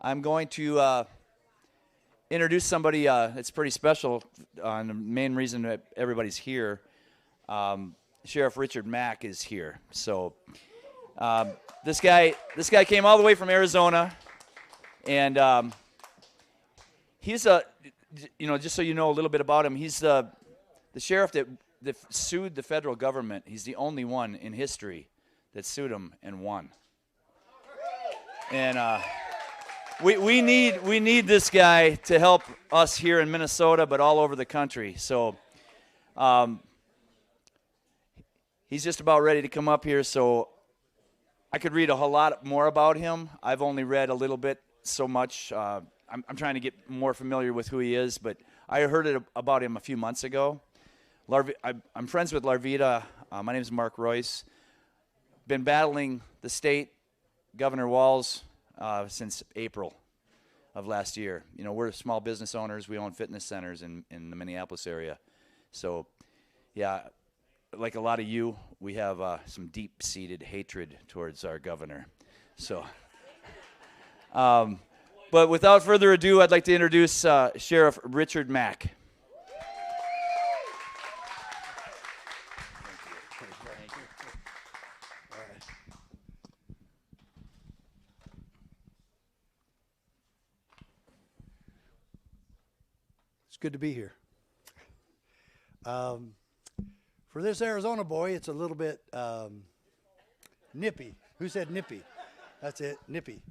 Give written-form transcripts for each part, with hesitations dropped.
I'm going to introduce somebody that's pretty special on the main reason that everybody's here. Sheriff Richard Mack is here. So this guy came all the way from Arizona, and he's just so you know a little bit about him, he's the sheriff that sued the federal government. He's the only one in history that sued him and won. And we need this guy to help us here in Minnesota, but all over the country. So he's just about ready to come up here. So I could read a whole lot more about him. I've only read a little bit, so much. I'm trying to get more familiar with who he is, but I heard about him a few months ago. I'm friends with Larvita. My name is Mark Royce. Been battling the state, Governor Walz, since April of last year. You know, we're small business owners. We own fitness centers in the Minneapolis area. So, yeah, like a lot of you, we have some deep-seated hatred towards our governor. So, but without further ado, I'd like to introduce Sheriff Richard Mack. Good to be here. For this Arizona boy, it's a little bit nippy. Who said nippy? That's it, nippy.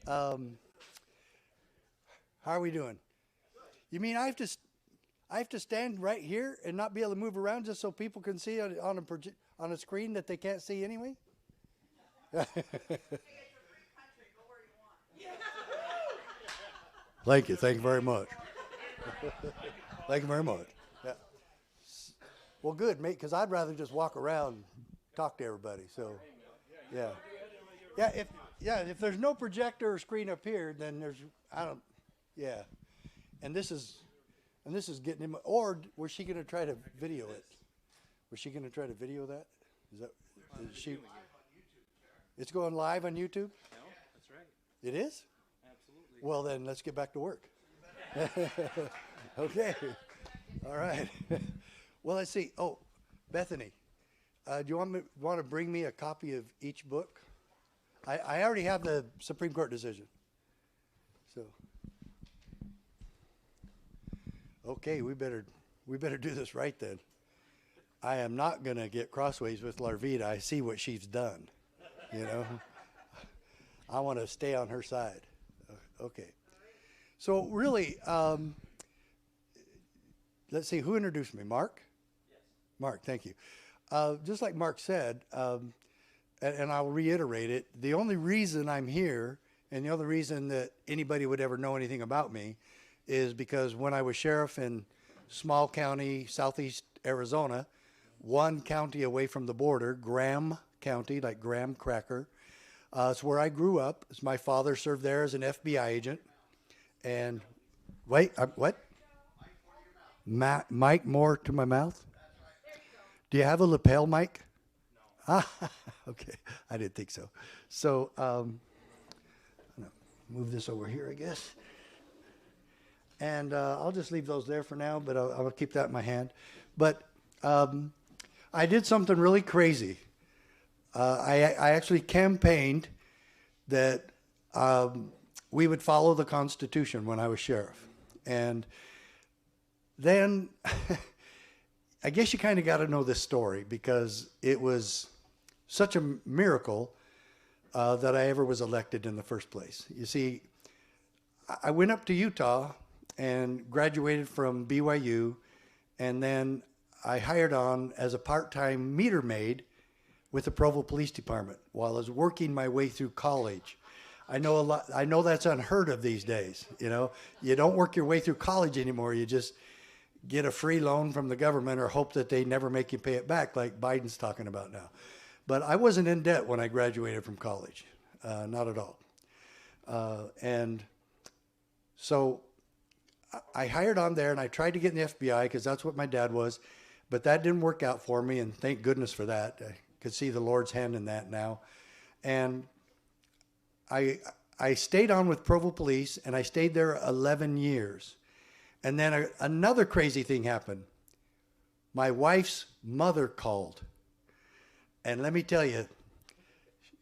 How are we doing? You mean I have to stand right here and not be able to move around just so people can see on a screen that they can't see anyway? Thank you very much. Thank you very much. Yeah. Well, good, mate, because I'd rather just walk around and talk to everybody. So, yeah. If there's no projector or screen up here, then And this is getting him. Or was she going to try to video it? Was she going to try to video that? Is she? It's going live on YouTube? No, that's right. It is? Absolutely. Well, then let's get back to work. Okay. All right. Well, let's see. Oh, Bethany, do you want to bring me a copy of each book? I already have the Supreme Court decision. So, okay, we better do this right then. I am not going to get crossways with Larvita. I see what she's done. You know, I want to stay on her side. Okay. So really, let's see, who introduced me? Mark? Yes. Mark, thank you. Just like Mark said, and I'll reiterate it, the only reason I'm here and the only reason that anybody would ever know anything about me is because when I was sheriff in small county, southeast Arizona, one county away from the border, Graham County, like graham cracker, it's where I grew up. My father served there as an FBI agent. And wait, what? Mic more to my mouth? Do you have a lapel mic? No. Ah, okay. I didn't think so. So, move this over here, I guess. And I'll just leave those there for now, but I'll keep that in my hand. But I did something really crazy. I actually campaigned that we would follow the Constitution when I was sheriff. And then I guess you kind of got to know this story because it was such a miracle that I ever was elected in the first place. You see, I went up to Utah and graduated from BYU, and then I hired on as a part-time meter maid with the Provo Police Department while I was working my way through college. I know that's unheard of these days. You know, you don't work your way through college anymore. You just get a free loan from the government or hope that they never make you pay it back, like Biden's talking about now. But I wasn't in debt when I graduated from college, not at all. And so I hired on there, and I tried to get in the FBI because that's what my dad was, but that didn't work out for me, and thank goodness for that. I could see the Lord's hand in that now. And I I stayed on with Provo Police, and I stayed there 11 years. And then another crazy thing happened. My wife's mother called. And let me tell you,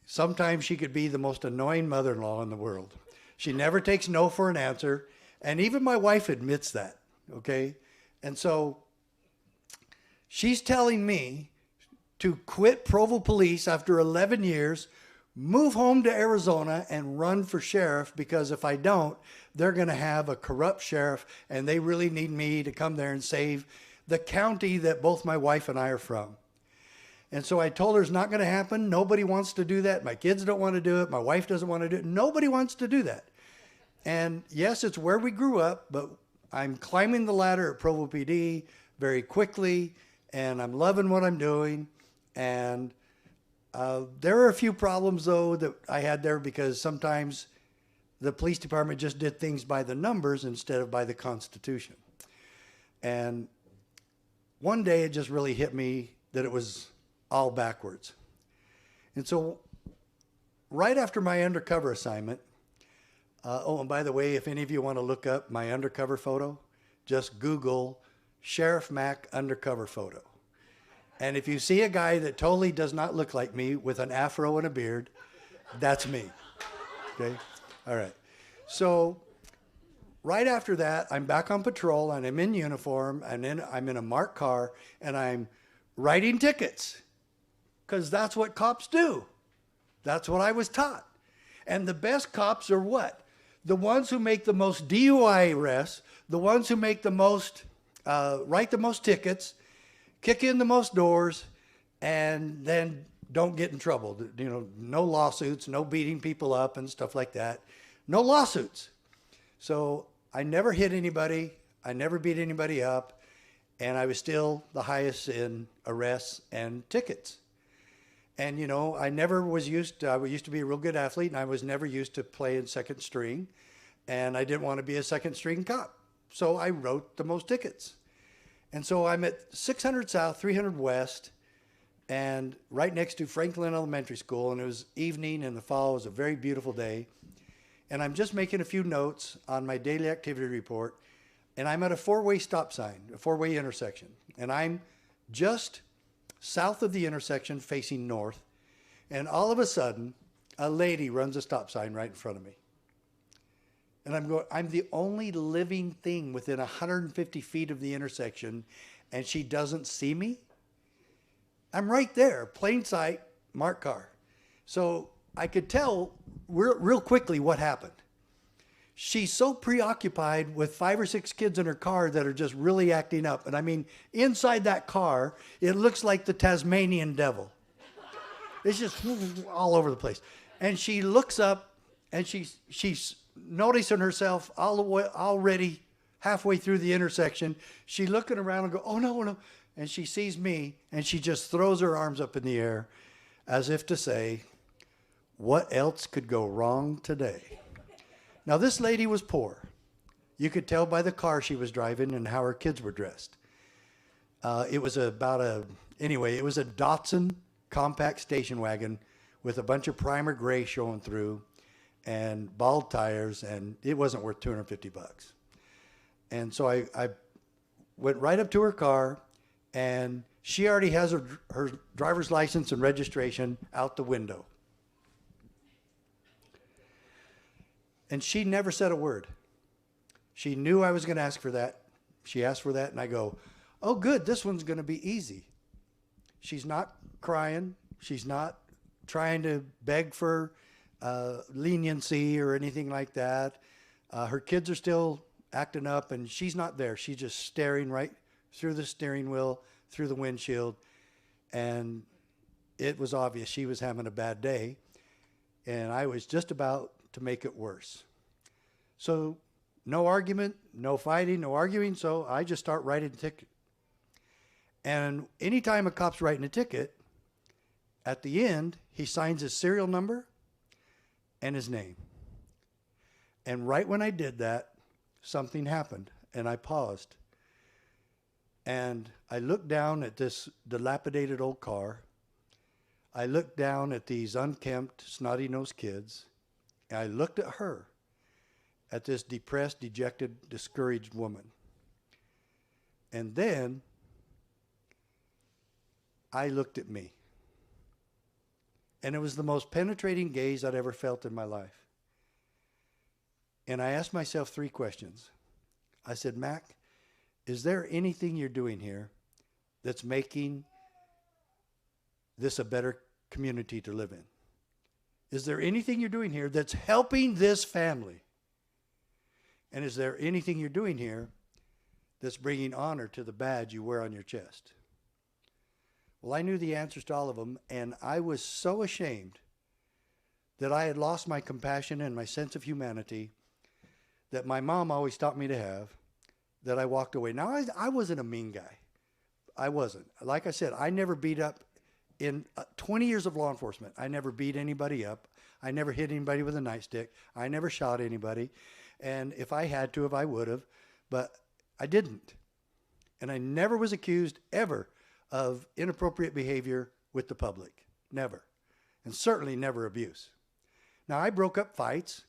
sometimes she could be the most annoying mother-in-law in the world. She never takes no for an answer. And even my wife admits that, okay? And so she's telling me to quit Provo Police after 11 years, move home to Arizona and run for sheriff, because if I don't, they're going to have a corrupt sheriff, and they really need me to come there and save the county that both my wife and I are from. And so I told her it's not going to happen. Nobody wants to do that. My kids don't want to do it. My wife doesn't want to do it. Nobody wants to do that. And yes, it's where we grew up, but I'm climbing the ladder at Provo PD very quickly, and I'm loving what I'm doing. And there are a few problems, though, that I had there, because sometimes the police department just did things by the numbers instead of by the Constitution. And one day it just really hit me that it was all backwards. And so right after my undercover assignment, and by the way, if any of you want to look up my undercover photo, just Google Sheriff Mack undercover photo. And if you see a guy that totally does not look like me with an afro and a beard, that's me. Okay? All right. So right after that, I'm back on patrol, and I'm in uniform, and then I'm in a marked car, and I'm writing tickets, because that's what cops do. That's what I was taught. And the best cops are what? The ones who make the most DUI arrests, the ones who make the most, write the most tickets, kick in the most doors, and then don't get in trouble. You know, no lawsuits, no beating people up and stuff like that. No lawsuits. So I never hit anybody. I never beat anybody up. And I was still the highest in arrests and tickets. And, you know, I used to be a real good athlete, and I was never used to play in second string. And I didn't want to be a second string cop. So I wrote the most tickets. And so I'm at 600 South, 300 West, and right next to Franklin Elementary School. And it was evening in the fall. It was a very beautiful day. And I'm just making a few notes on my daily activity report. And I'm at a four-way stop sign, a four-way intersection. And I'm just south of the intersection facing north. And all of a sudden, a lady runs a stop sign right in front of me. And I'm the only living thing within 150 feet of the intersection, and she doesn't see me? I'm right there, plain sight, marked car. So I could tell real quickly what happened. She's so preoccupied with 5 or 6 kids in her car that are just really acting up. And I mean, inside that car, it looks like the Tasmanian devil. It's just all over the place. And she looks up, and she's noticing herself already halfway through the intersection. She's looking around and go, oh no, no. And she sees me, and she just throws her arms up in the air as if to say, what else could go wrong today? Now, this lady was poor. You could tell by the car she was driving and how her kids were dressed. It was a Datsun compact station wagon with a bunch of primer gray showing through and bald tires, and it wasn't worth $250. And so I went right up to her car, and she already has her driver's license and registration out the window. And she never said a word. She knew I was going to ask for that. She asked for that, and I go, oh, good, this one's going to be easy. She's not crying. She's not trying to beg for leniency or anything like that. Her kids are still acting up, and she's not there. She's just staring right through the steering wheel, through the windshield, and it was obvious she was having a bad day, and I was just about to make it worse. So no argument, no fighting, no arguing, so I just start writing a ticket. And anytime a cop's writing a ticket, at the end, he signs his serial number and his name. And right when I did that, something happened, and I paused. And I looked down at this dilapidated old car. I looked down at these unkempt, snotty-nosed kids. And I looked at her, at this depressed, dejected, discouraged woman. And then I looked at me. And it was the most penetrating gaze I'd ever felt in my life. And I asked myself 3 questions. I said, Mack, is there anything you're doing here that's making this a better community to live in? Is there anything you're doing here that's helping this family? And is there anything you're doing here that's bringing honor to the badge you wear on your chest? Well, I knew the answers to all of them, and I was so ashamed that I had lost my compassion and my sense of humanity that my mom always taught me to have, that I walked away. Now, I wasn't a mean guy. I wasn't. Like I said, I never beat up. In 20 years of law enforcement, I never beat anybody up. I never hit anybody with a nightstick. I never shot anybody. And if I had to have, I would have. But I didn't. And I never was accused ever of inappropriate behavior with the public. Never. And certainly never abuse. Now, I broke up fights,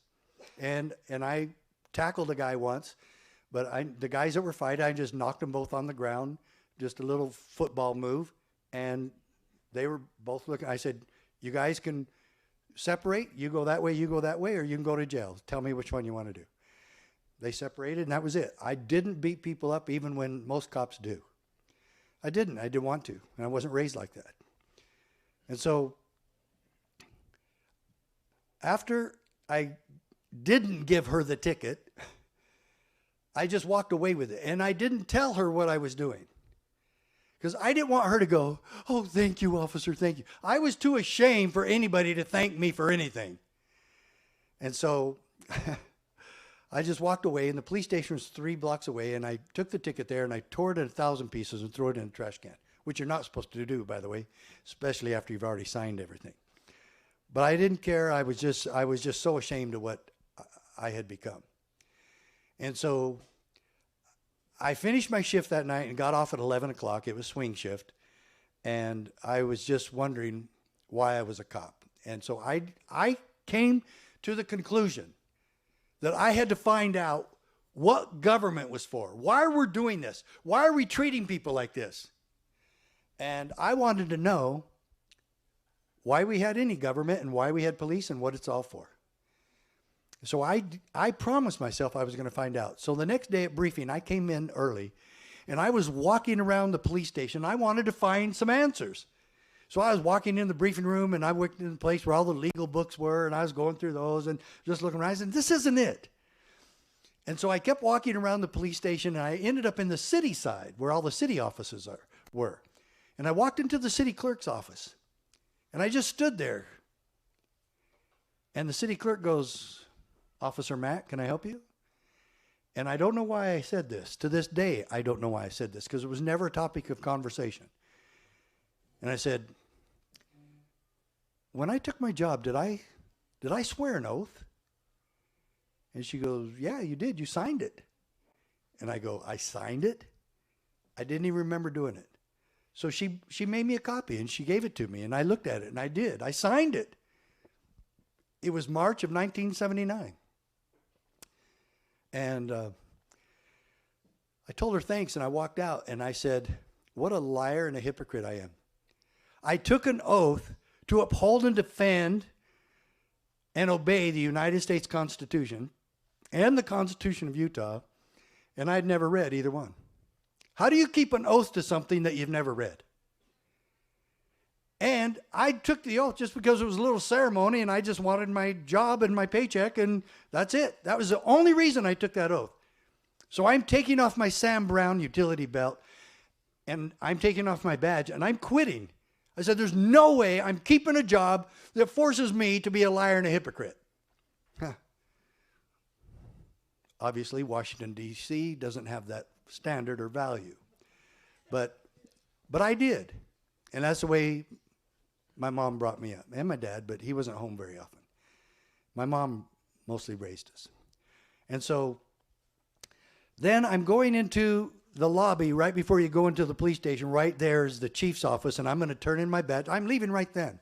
and I tackled a guy once. But the guys that were fighting, I just knocked them both on the ground, just a little football move, and they were both looking. I said, you guys can separate. You go that way, or you can go to jail. Tell me which one you want to do. They separated, and that was it. I didn't beat people up even when most cops do. I didn't. I didn't want to, and I wasn't raised like that. And so after I didn't give her the ticket, I just walked away with it, and I didn't tell her what I was doing. Because I didn't want her to go, oh, thank you, officer, thank you. I was too ashamed for anybody to thank me for anything. And so I just walked away, and the police station was 3 blocks away, and I took the ticket there, and I tore it in 1,000 pieces and threw it in a trash can, which you're not supposed to do, by the way, especially after you've already signed everything. But I didn't care. I was just so ashamed of what I had become. And so I finished my shift that night and got off at 11 o'clock. It was swing shift. And I was just wondering why I was a cop. And so I came to the conclusion that I had to find out what government was for. Why are we doing this? Why are we treating people like this? And I wanted to know why we had any government and why we had police and what it's all for. So I promised myself I was going to find out. So the next day at briefing, I came in early, and I was walking around the police station. I wanted to find some answers. So I was walking in the briefing room, and I worked in the place where all the legal books were, and I was going through those and just looking around. I said, this isn't it. And so I kept walking around the police station, and I ended up in the city side where all the city offices were. And I walked into the city clerk's office, and I just stood there. And the city clerk goes, Officer Mack, can I help you? And I don't know why I said this. To this day, I don't know why I said this, because it was never a topic of conversation. And I said, when I took my job, did I swear an oath? And she goes, yeah, you did. You signed it. And I go, I signed it? I didn't even remember doing it. So she made me a copy, and she gave it to me, and I looked at it, and I did. I signed it. It was March of 1979. And I told her thanks, and I walked out, and I said, what a liar and a hypocrite I am. I took an oath to uphold and defend and obey the United States Constitution and the Constitution of Utah, and I'd never read either one. How do you keep an oath to something that you've never read? And I took the oath just because it was a little ceremony, and I just wanted my job and my paycheck, and that's it. That was the only reason I took that oath. So I'm taking off my Sam Brown utility belt, and I'm taking off my badge, and I'm quitting. I said, there's no way I'm keeping a job that forces me to be a liar and a hypocrite. Huh. Obviously, Washington, D.C. doesn't have that standard or value. But I did. And that's the way my mom brought me up, and my dad, but he wasn't home very often. My mom mostly raised us. And so then I'm going into the lobby right before you go into the police station. Right there is the chief's office, and I'm going to turn in my badge. I'm leaving right then.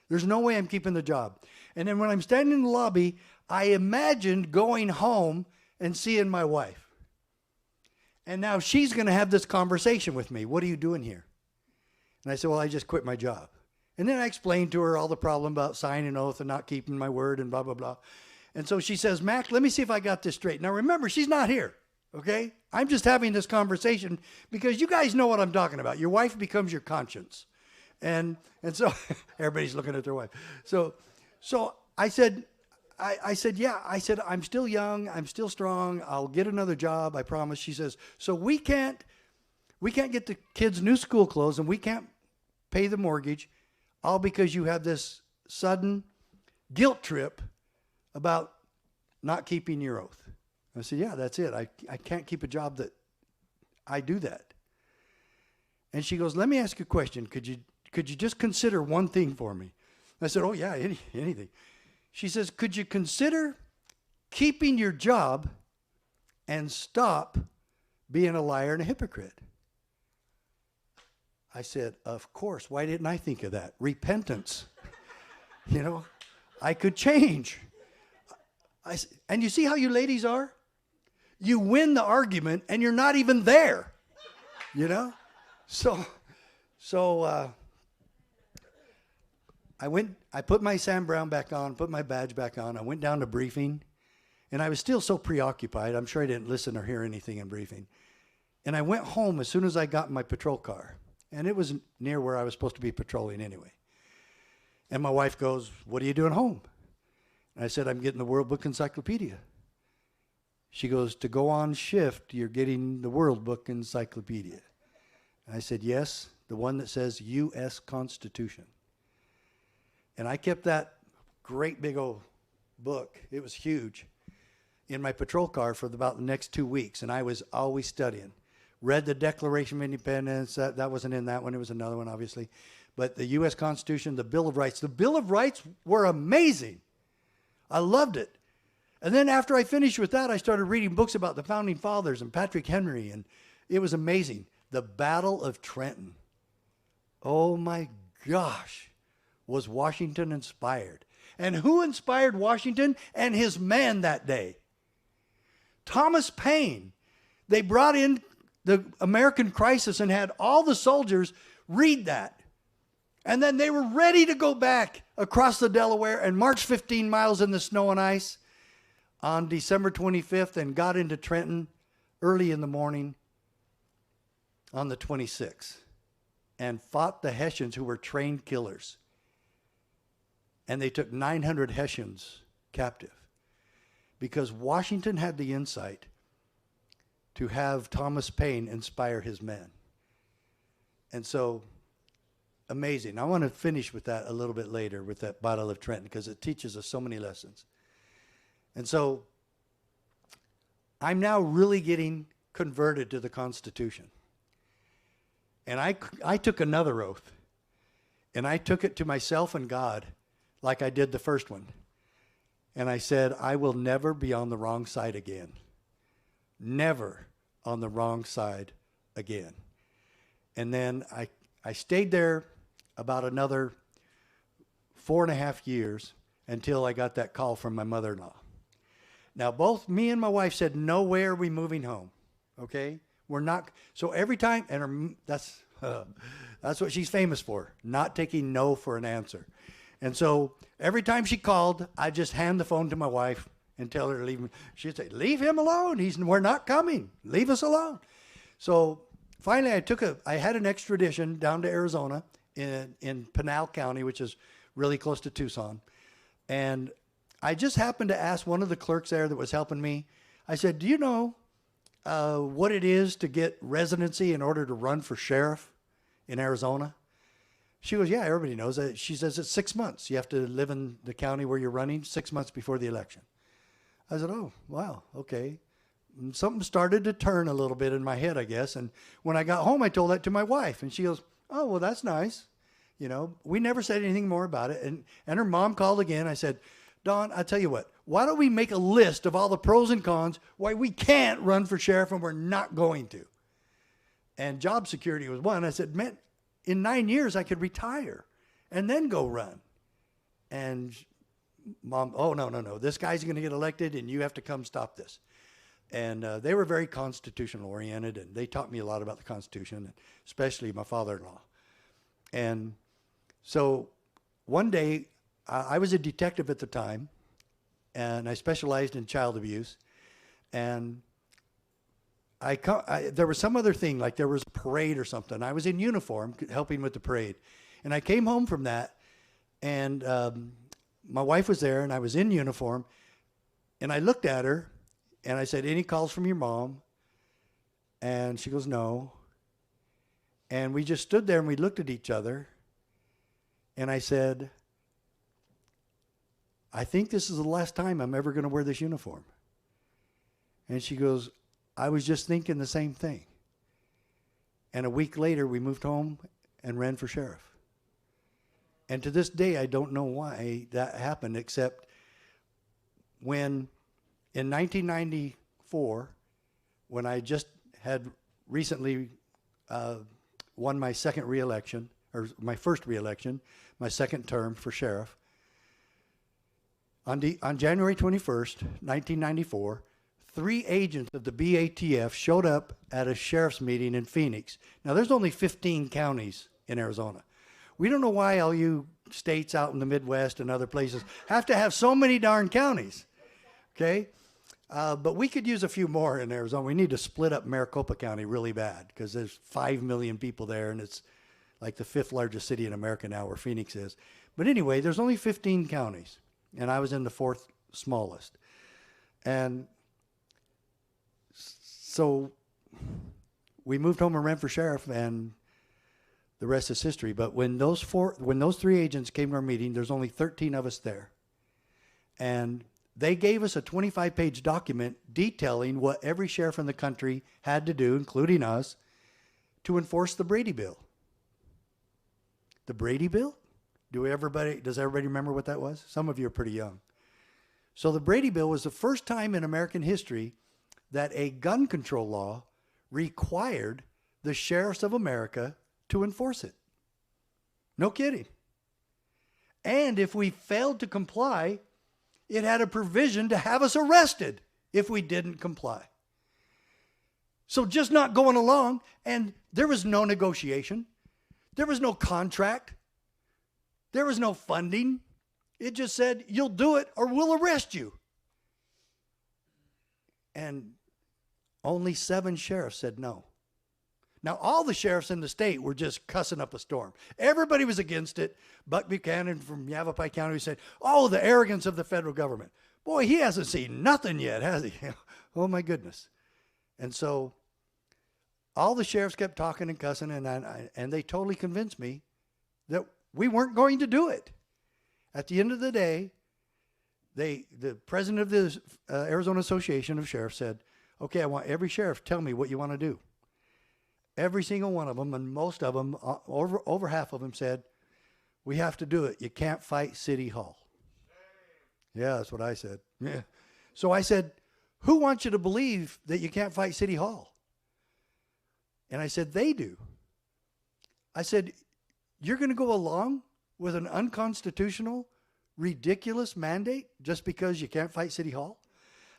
There's no way I'm keeping the job. And then when I'm standing in the lobby, I imagined going home and seeing my wife. And now she's going to have this conversation with me. What are you doing here? And I said, well, I just quit my job. And then I explained to her all the problem about signing an oath and not keeping my word and blah, blah, blah. And so she says, Mack, let me see if I got this straight. Now remember, she's not here, okay? I'm just having this conversation because you guys know what I'm talking about. Your wife becomes your conscience. And so everybody's looking at their wife. So I said, yeah. I said, I'm still young. I'm still strong. I'll get another job. I promise. She says, so we can't get the kids new school clothes and we can't pay the mortgage, all because you have this sudden guilt trip about not keeping your oath. I said, yeah, that's it. I can't keep a job that I do that. And she goes, let me ask you a question. Could you just consider one thing for me? I said, oh, yeah, anything. She says, could you consider keeping your job and stop being a liar and a hypocrite? I said, of course. Why didn't I think of that? Repentance. You know, I could change. And you see how you ladies are? You win the argument and you're not even there. You know? So I put my Sam Brown back on, put my badge back on. I went down to briefing, and I was still so preoccupied. I'm sure I didn't listen or hear anything in briefing. And I went home as soon as I got in my patrol car. And it was near where I was supposed to be patrolling anyway. And my wife goes, what are you doing home? And I said, I'm getting the World Book Encyclopedia. She goes, to go on shift, you're getting the World Book Encyclopedia. And I said, yes, the one that says U.S. Constitution. And I kept that great big old book, it was huge, in my patrol car for about the next 2 weeks. And I was always studying. Read the Declaration of Independence. That wasn't in that one. It was another one, obviously. But the U.S. Constitution, the Bill of Rights. The Bill of Rights were amazing. I loved it. And then after I finished with that, I started reading books about the Founding Fathers and Patrick Henry. And it was amazing. The Battle of Trenton. Oh, my gosh. Was Washington inspired? And who inspired Washington and his men that day? Thomas Paine. They brought in the American crisis and had all the soldiers read that. And then they were ready to go back across the Delaware and march 15 miles in the snow and ice on December 25th and got into Trenton early in the morning on the 26th and fought the Hessians, who were trained killers. And they took 900 Hessians captive because Washington had the insight to have Thomas Paine inspire his men. And so, amazing. I want to finish with that a little bit later, with that Battle of Trenton, because it teaches us so many lessons. And so, I'm now really getting converted to the Constitution. And I took another oath. And I took it to myself and God like I did the first one. And I said, I will never be on the wrong side again. Never on the wrong side again. And then I stayed there about another 4.5 years until I got that call from my mother-in-law. Now, both me and my wife said, no way are we moving home, okay? We're not. So every time, and that's what she's famous for, not taking no for an answer. And so every time she called, I'd just hand the phone to my wife and tell her to leave him. She'd say, leave him alone. We're not coming. Leave us alone. So finally, I had an extradition down to Arizona in Pinal County, which is really close to Tucson. And I just happened to ask one of the clerks there that was helping me. I said, do you know what it is to get residency in order to run for sheriff in Arizona? She goes, yeah, everybody knows that. She says it's 6 months. You have to live in the county where you're running 6 months before the election. I said, oh, wow, okay. And something started to turn a little bit in my head, I guess. And when I got home, I told that to my wife. And she goes, oh, well, that's nice. You know, we never said anything more about it. And her mom called again. I said, Dawn, I tell you what, why don't we make a list of all the pros and cons why we can't run for sheriff and we're not going to? And job security was one. I said, man, in 9 years I could retire and then go run. And Mom, oh, no. This guy's going to get elected, and you have to come stop this. And they were very constitutional oriented, and they taught me a lot about the Constitution, especially my father-in-law. And so one day, I was a detective at the time, and I specialized in child abuse. And there was some other thing, like there was a parade or something. I was in uniform helping with the parade. And I came home from that, and my wife was there, and I was in uniform. And I looked at her, and I said, any calls from your mom? And she goes, no. And we just stood there, and we looked at each other. And I said, I think this is the last time I'm ever going to wear this uniform. And she goes, I was just thinking the same thing. And a week later, we moved home and ran for sheriff. And to this day, I don't know why that happened, except when in 1994, when I just had recently won my second reelection, or my first reelection, my second term for sheriff, on January 21st, 1994, 3 agents of the BATF showed up at a sheriff's meeting in Phoenix. Now, there's only 15 counties in Arizona. We don't know why all you states out in the Midwest and other places have to have so many darn counties, okay? But we could use a few more in Arizona. We need to split up Maricopa County really bad because there's 5 million people there, and it's like the 5th largest city in America now, where Phoenix is. But anyway, there's only 15 counties, and I was in the 4th smallest. And so we moved home and ran for sheriff, and the rest is history. But when those 3 agents came to our meeting, there's only 13 of us there. And they gave us a 25-page document detailing what every sheriff in the country had to do, including us, to enforce the Brady Bill. The Brady Bill? Does everybody remember what that was? Some of you are pretty young. So the Brady Bill was the first time in American history that a gun control law required the sheriffs of America to enforce it. No kidding. And if we failed to comply, it had a provision to have us arrested if we didn't comply. So just not going along, and there was no negotiation. There was no contract. There was no funding. It just said, you'll do it or we'll arrest you. And only 7 sheriffs said no. Now, all the sheriffs in the state were just cussing up a storm. Everybody was against it. Buck Buchanan from Yavapai County said, oh, the arrogance of the federal government. Boy, he hasn't seen nothing yet, has he? Oh, my goodness. And so all the sheriffs kept talking and cussing, and they totally convinced me that we weren't going to do it. At the end of the day, the president of the Arizona Association of Sheriffs said, okay, I want every sheriff to tell me what you want to do. Every single one of them, and most of them, over half of them said, we have to do it. You can't fight City Hall. Yeah, that's what I said. Yeah. So I said, who wants you to believe that you can't fight City Hall? And I said, they do. I said, you're going to go along with an unconstitutional, ridiculous mandate just because you can't fight City Hall?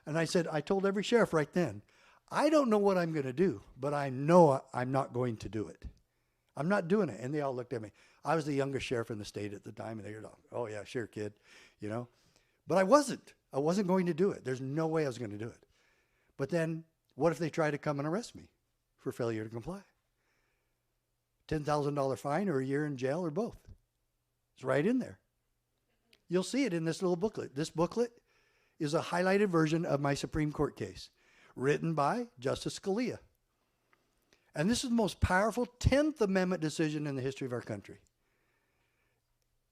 And I said, I told every sheriff right then, I don't know what I'm going to do, but I know I'm not going to do it. I'm not doing it. And they all looked at me. I was the youngest sheriff in the state at the time, and they were like, oh, yeah, sure, kid, you know. But I wasn't. I wasn't going to do it. There's no way I was going to do it. But then what if they try to come and arrest me for failure to comply? $10,000 fine or a year in jail or both. It's right in there. You'll see it in this little booklet. This booklet is a highlighted version of my Supreme Court case, written by Justice Scalia. And this is the most powerful 10th Amendment decision in the history of our country.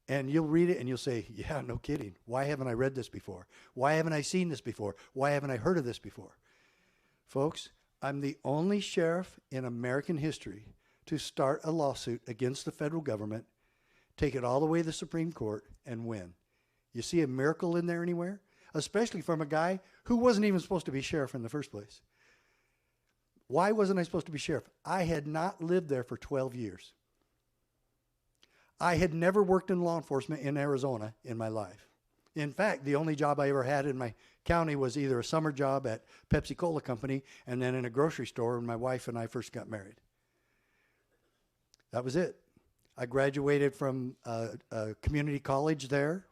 And you'll read it and you'll say, yeah, no kidding. Why haven't I read this before? Why haven't I seen this before? Why haven't I heard of this before? Folks, I'm the only sheriff in American history to start a lawsuit against the federal government, take it all the way to the Supreme Court, and win. You see a miracle in there anywhere? Especially from a guy who wasn't even supposed to be sheriff in the first place. Why wasn't I supposed to be sheriff? I had not lived there for 12 years. I had never worked in law enforcement in Arizona in my life. In fact, the only job I ever had in my county was either a summer job at Pepsi Cola Company and then in a grocery store when my wife and I first got married. That was it. I graduated from a community college there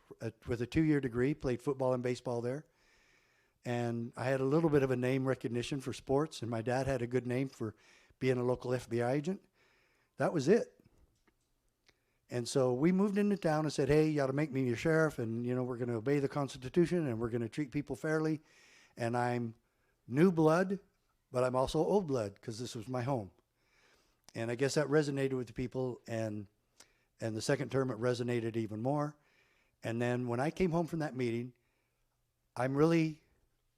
with a 2-year degree, played football and baseball there. And I had a little bit of a name recognition for sports, and my dad had a good name for being a local FBI agent. That was it. And so we moved into town and said, hey, you got to make me your sheriff, and, you know, we're going to obey the Constitution, and we're going to treat people fairly. And I'm new blood, but I'm also old blood because this was my home. And I guess that resonated with the people, and the second term it resonated even more. And then when I came home from that meeting, I'm really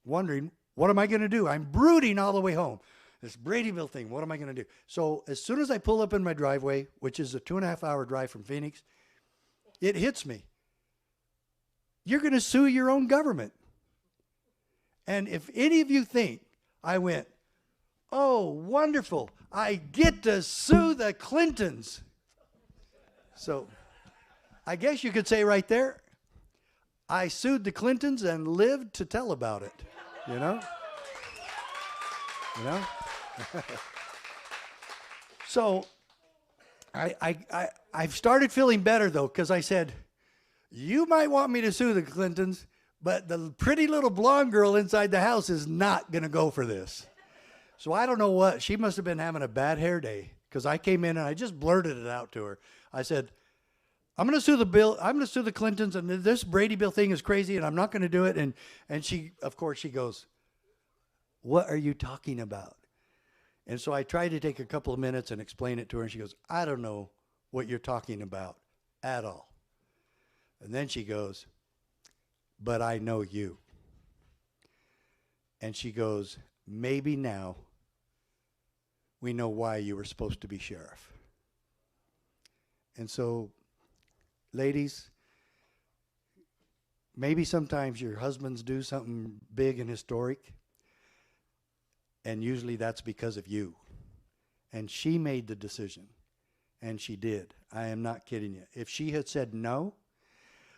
wondering, what am I going to do? I'm brooding all the way home. This Bradyville thing, what am I going to do? So as soon as I pull up in my driveway, which is a 2.5-hour drive from Phoenix, it hits me. You're going to sue your own government. And if any of you think I went, oh, wonderful, I get to sue the Clintons. So I guess you could say right there, I sued the Clintons and lived to tell about it, you know? You know? So I've started feeling better, though, because I said, you might want me to sue the Clintons, but the pretty little blonde girl inside the house is not going to go for this. So I don't know what. She must have been having a bad hair day, because I came in and I just blurted it out to her. I said, I'm going to sue the Clintons, and this Brady Bill thing is crazy, and I'm not going to do it. And she, of course, she goes, what are you talking about? And so I tried to take a couple of minutes and explain it to her, and she goes, I don't know what you're talking about at all. And then she goes, but I know you. And she goes, maybe now we know why you were supposed to be sheriff. And so, ladies, maybe sometimes your husbands do something big and historic, and usually that's because of you. And she made the decision, and she did. I am not kidding you. If she had said no,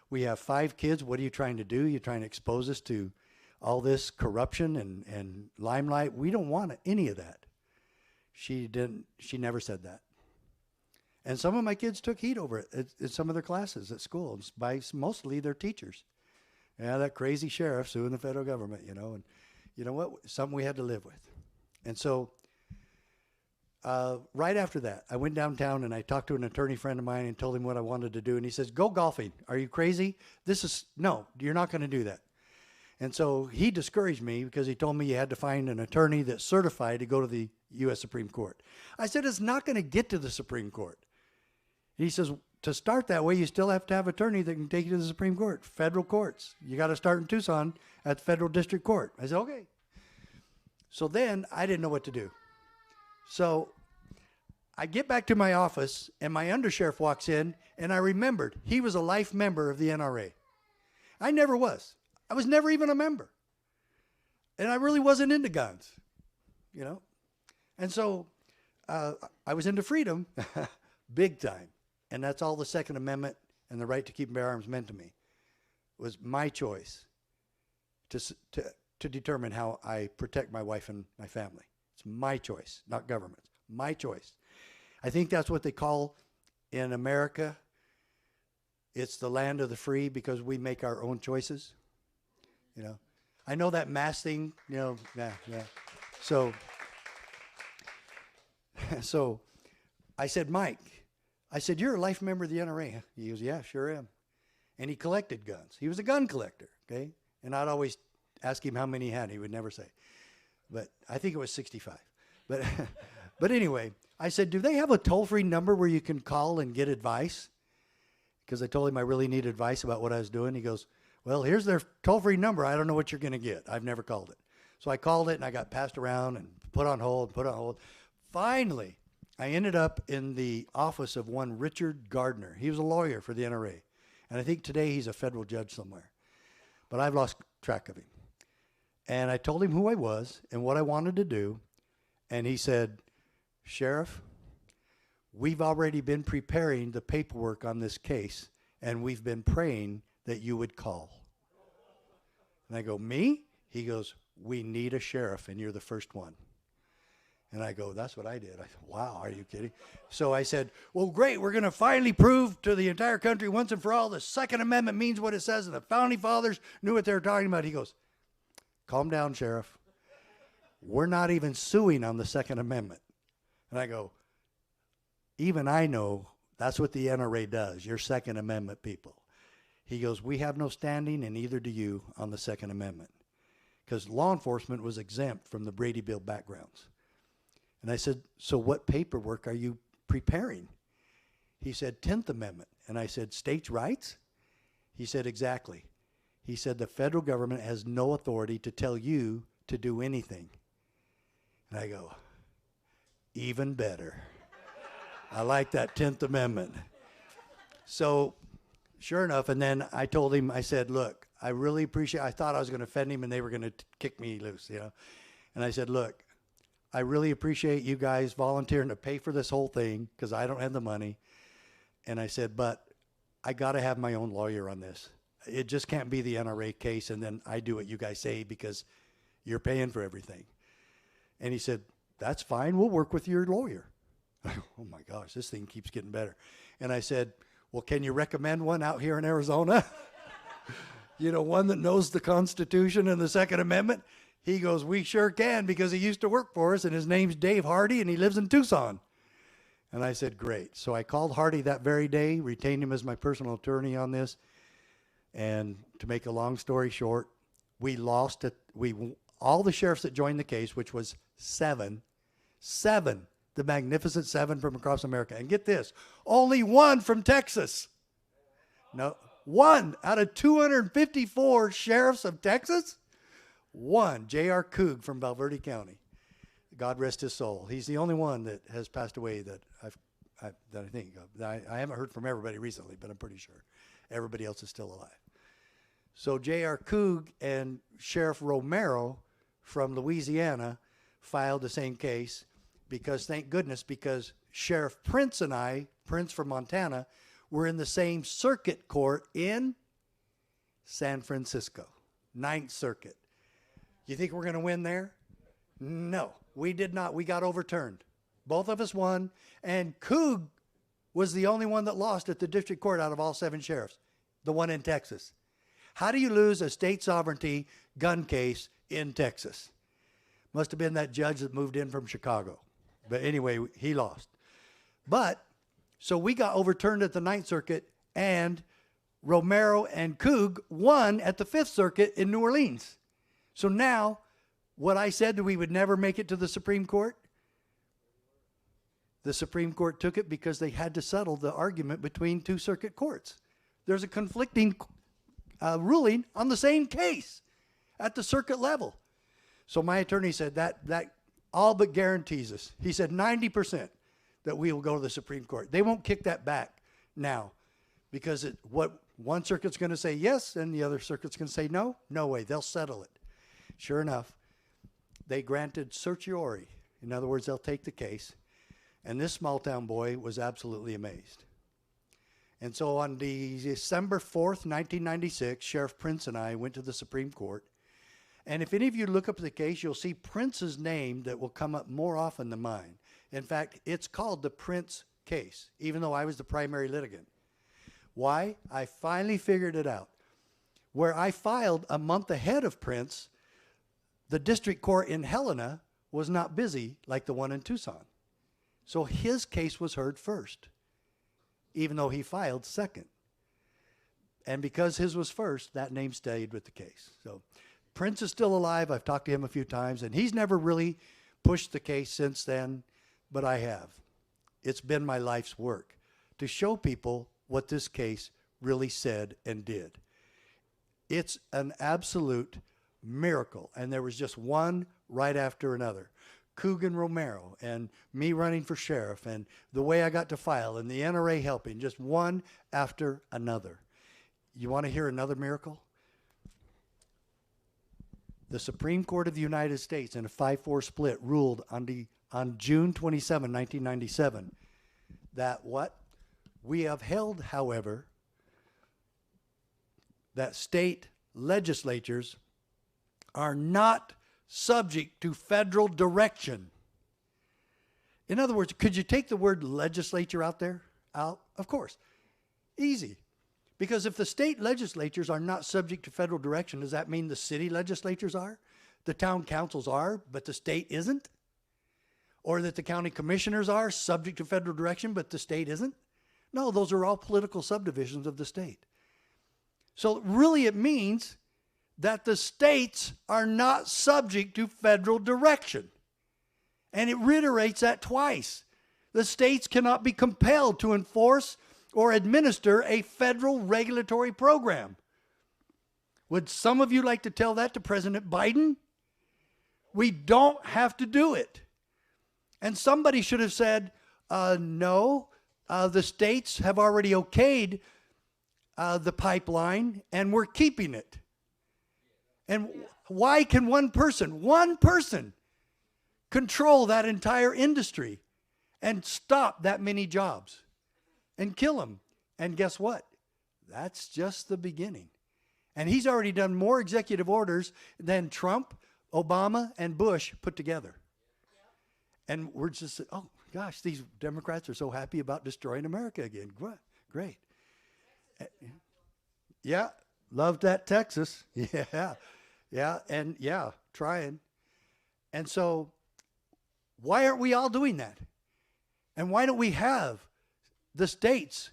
we have 5 kids, what are you trying to do? You're trying to expose us to all this corruption and limelight. We don't want any of that. She never said that. And some of my kids took heat over it at some of their classes at school, by mostly their teachers. Yeah, that crazy sheriff suing the federal government, you know. And you know what? Something we had to live with. And so right after that, I went downtown and I talked to an attorney friend of mine and told him what I wanted to do. And he says, go golfing. Are you crazy? No, you're not going to do that. And so he discouraged me because he told me you had to find an attorney that's certified to go to the U.S. Supreme Court. I said, it's not going to get to the Supreme Court. He says, to start that way, you still have to have an attorney that can take you to the Supreme Court, federal courts. You got to start in Tucson at the federal district court. I said, okay. So then I didn't know what to do. So I get back to my office, and my undersheriff walks in, and I remembered he was a life member of the NRA. I never was. I was never even a member. And I really wasn't into guns, you know. And so I was into freedom big time. And that's all the Second Amendment and the right to keep and bear arms meant to me. It was my choice to determine how I protect my wife and my family. It's my choice, not government's. My choice. I think that's what they call in America. It's the land of the free because we make our own choices. You know, I know that mass thing, you know, yeah. So I said, Mike, you're a life member of the NRA. Huh? He goes, yeah, sure am. And he collected guns. He was a gun collector, okay? And I'd always ask him how many he had. He would never say. But I think it was 65. But anyway, I said, do they have a toll-free number where you can call and get advice? Because I told him I really need advice about what I was doing. He goes, well, here's their toll-free number. I don't know what you're going to get. I've never called it. So I called it, and I got passed around and put on hold. Finally, I ended up in the office of one Richard Gardner. He was a lawyer for the NRA. And I think today he's a federal judge somewhere. But I've lost track of him. And I told him who I was and what I wanted to do. And he said, Sheriff, we've already been preparing the paperwork on this case, and we've been praying that you would call. And I go, me? He goes, we need a sheriff, and you're the first one. And I go, that's what I did. I said, wow, are you kidding? So I said, well, great. We're going to finally prove to the entire country once and for all the Second Amendment means what it says, and the Founding Fathers knew what they were talking about. He goes, calm down, Sheriff. We're not even suing on the Second Amendment. And I go, even I know that's what the NRA does. You're Second Amendment people. He goes, we have no standing, and neither do you, on the Second Amendment. Because law enforcement was exempt from the Brady Bill backgrounds. And I said, so what paperwork are you preparing? He said, 10th Amendment. And I said, states' rights? He said, exactly. He said, the federal government has no authority to tell you to do anything. And I go, even better. I like that 10th Amendment. So, sure enough, and then I told him, I said, look, I really appreciate, I thought I was going to offend him and they were going to kick me loose, you know. And I said, look, I really appreciate you guys volunteering to pay for this whole thing because I don't have the money. And I said, but I got to have my own lawyer on this. It just can't be the NRA case and then I do what you guys say because you're paying for everything. And he said, that's fine. We'll work with your lawyer. Oh my gosh, this thing keeps getting better. And I said, well, can you recommend one out here in Arizona? You know, one that knows the Constitution and the Second Amendment? He goes, we sure can because he used to work for us and his name's Dave Hardy and he lives in Tucson. And I said, great. So I called Hardy that very day, retained him as my personal attorney on this. And to make a long story short, we lost it. All the sheriffs that joined the case, which was seven, the magnificent seven from across America. And get this, only one from Texas. No, one out of 254 sheriffs of Texas. One, J.R. Coog from Valverde County. God rest his soul. He's the only one that has passed away that I think of. I haven't heard from everybody recently, but I'm pretty sure everybody else is still alive. So J.R. Coog and Sheriff Romero from Louisiana filed the same case because, thank goodness, because Sheriff Prince and I, Prince from Montana, were in the same circuit court in San Francisco, 9th Circuit. You think we're going to win there? No, we did not. We got overturned. Both of us won, and Coog was the only one that lost at the district court out of all 7 sheriffs, the one in Texas. How do you lose a state sovereignty gun case in Texas? Must have been that judge that moved in from Chicago. But anyway, he lost. But, so we got overturned at the 9th Circuit, and Romero and Coog won at the 5th Circuit in New Orleans. So now, what I said that we would never make it to the Supreme Court, the Supreme Court took it because they had to settle the argument between 2 circuit courts. There's a conflicting ruling on the same case at the circuit level. So my attorney said that all but guarantees us. He said 90% that we will go to the Supreme Court. They won't kick that back now because what one circuit's going to say yes and the other circuit's going to say no. No way. They'll settle it. Sure enough, they granted certiorari. In other words, they'll take the case. And this small town boy was absolutely amazed. And so on December 4th, 1996, Sheriff Prince and I went to the Supreme Court. And if any of you look up the case, you'll see Prince's name that will come up more often than mine. In fact, it's called the Prince case, even though I was the primary litigant. Why? I finally figured it out. Where I filed a month ahead of Prince, the district court in Helena was not busy like the one in Tucson. So his case was heard first, even though he filed second. And because his was first, that name stayed with the case. So Prince is still alive. I've talked to him a few times, and he's never really pushed the case since then, but I have. It's been my life's work to show people what this case really said and did. It's an absolute miracle, and there was just one right after another. Coogan Romero and me running for sheriff and the way I got to file and the NRA helping, just one after another. You want to hear another miracle? The Supreme Court of the United States in a 5-4 split ruled on June 27, 1997, that what? We have held, however, that state legislatures are not subject to federal direction. In other words, could you take the word legislature out there? Out? Of course. Easy. Because if the state legislatures are not subject to federal direction, does that mean the city legislatures are? The town councils are, but the state isn't? Or that the county commissioners are subject to federal direction, but the state isn't? No, those are all political subdivisions of the state. So really it means that the states are not subject to federal direction. And it reiterates that twice. The states cannot be compelled to enforce or administer a federal regulatory program. Would some of you like to tell that to President Biden? We don't have to do it. And somebody should have said, no, the states have already okayed the pipeline and we're keeping it. And why can one person control that entire industry and stop that many jobs and kill them? And guess what? That's just the beginning. And he's already done more executive orders than Trump, Obama, and Bush put together. And we're just, oh gosh, these Democrats are so happy about destroying America again. Great. Yeah, loved that Texas. Yeah, and yeah, trying. And so why aren't we all doing that? And why don't we have the states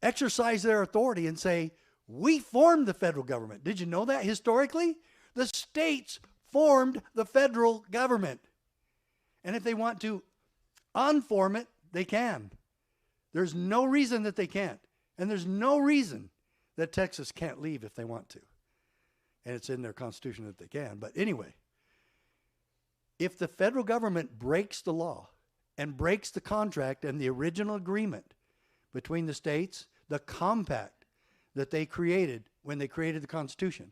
exercise their authority and say, we formed the federal government? Did you know that historically? The states formed the federal government. And if they want to unform it, they can. There's no reason that they can't. And there's no reason that Texas can't leave if they want to. And it's in their constitution that they can. But anyway, if the federal government breaks the law and breaks the contract and the original agreement between the states, the compact that they created when they created the Constitution,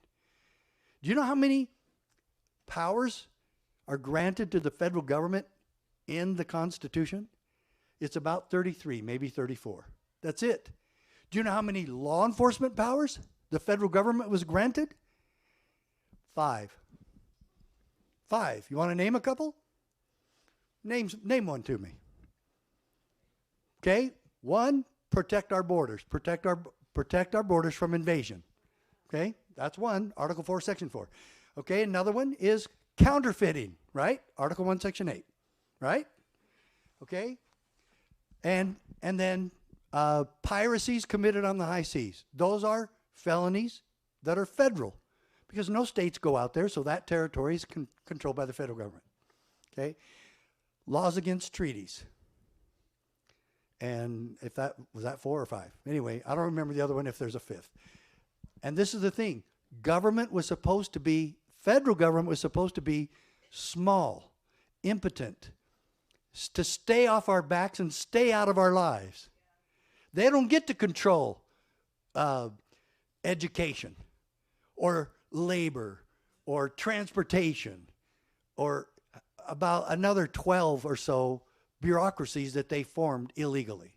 do you know how many powers are granted to the federal government in the Constitution? It's about 33, maybe 34. That's it. Do you know how many law enforcement powers the federal government was granted? 5. You want to name a couple? Name one to me. Okay? 1, protect our borders. Protect our borders from invasion. Okay? That's 1, Article 4, Section 4. Okay, another one is counterfeiting, right? Article 1, Section 8, right? Okay? And then piracies committed on the high seas. Those are felonies that are federal because no states go out there, so that territory is controlled by the federal government. Okay? Laws against treaties. And if that, was that 4 or 5? Anyway, I don't remember the other one if there's a 5th. And this is the thing. Federal government was supposed to be small, impotent, to stay off our backs and stay out of our lives. They don't get to control education or labor or transportation or about another 12 or so bureaucracies that they formed illegally.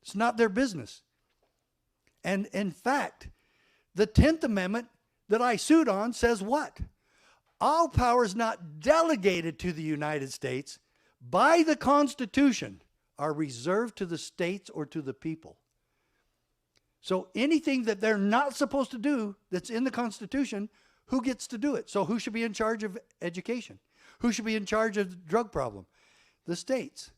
It's not their business. And in fact, the 10th Amendment that I sued on says what? All powers not delegated to the United States by the Constitution are reserved to the states or to the people. So anything that they're not supposed to do that's in the Constitution, who gets to do it? So who should be in charge of education? Who should be in charge of the drug problem? The states.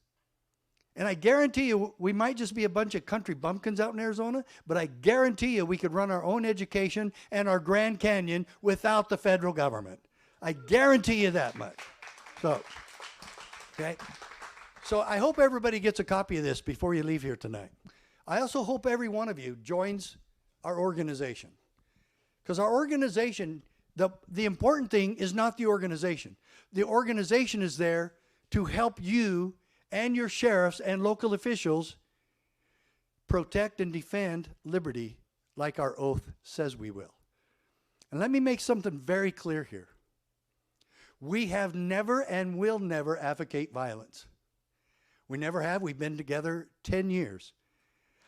And I guarantee you, we might just be a bunch of country bumpkins out in Arizona, but I guarantee you we could run our own education and our Grand Canyon without the federal government. I guarantee you that much. So, okay. So I hope everybody gets a copy of this before you leave here tonight. I also hope every one of you joins our organization. Because our organization, the important thing is not the organization. The organization is there to help you and your sheriffs and local officials protect and defend liberty like our oath says we will. And let me make something very clear here. We have never and will never advocate violence. We never have. We've been together 10 years.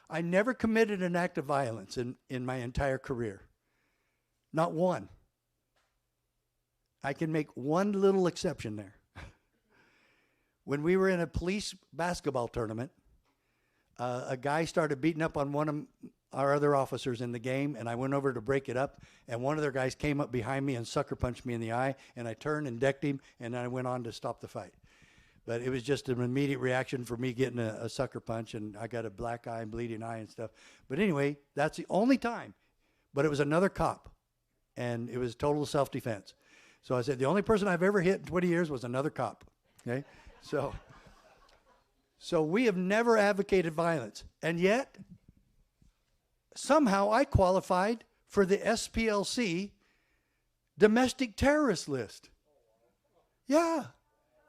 I never committed an act of violence in my entire career. Not one. I can make one little exception there. When we were in a police basketball tournament, a guy started beating up on one of our other officers in the game, and I went over to break it up, and one of their guys came up behind me and sucker punched me in the eye, and I turned and decked him, and then I went on to stop the fight. But it was just an immediate reaction for me getting a sucker punch, and I got a black eye and bleeding eye and stuff. But anyway, that's the only time. But it was another cop, and it was total self-defense. So I said, the only person I've ever hit in 20 years was another cop. Okay? So we have never advocated violence. And yet, somehow I qualified for the SPLC domestic terrorist list. Yeah.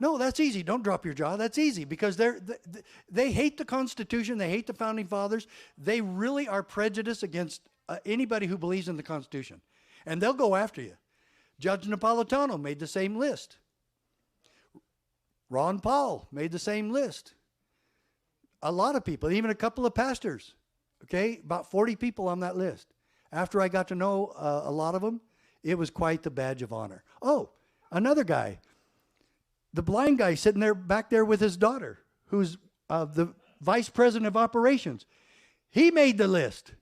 No, that's easy. Don't drop your jaw. That's easy because they hate the Constitution. They hate the Founding Fathers. They really are prejudiced against anybody who believes in the Constitution. And they'll go after you. Judge Napolitano made the same list. Ron Paul made the same list. A lot of people, even a couple of pastors. Okay, about 40 people on that list. After I got to know a lot of them, it was quite the badge of honor. Oh, another guy. The blind guy sitting there back there with his daughter, who's the vice president of operations. He made the list.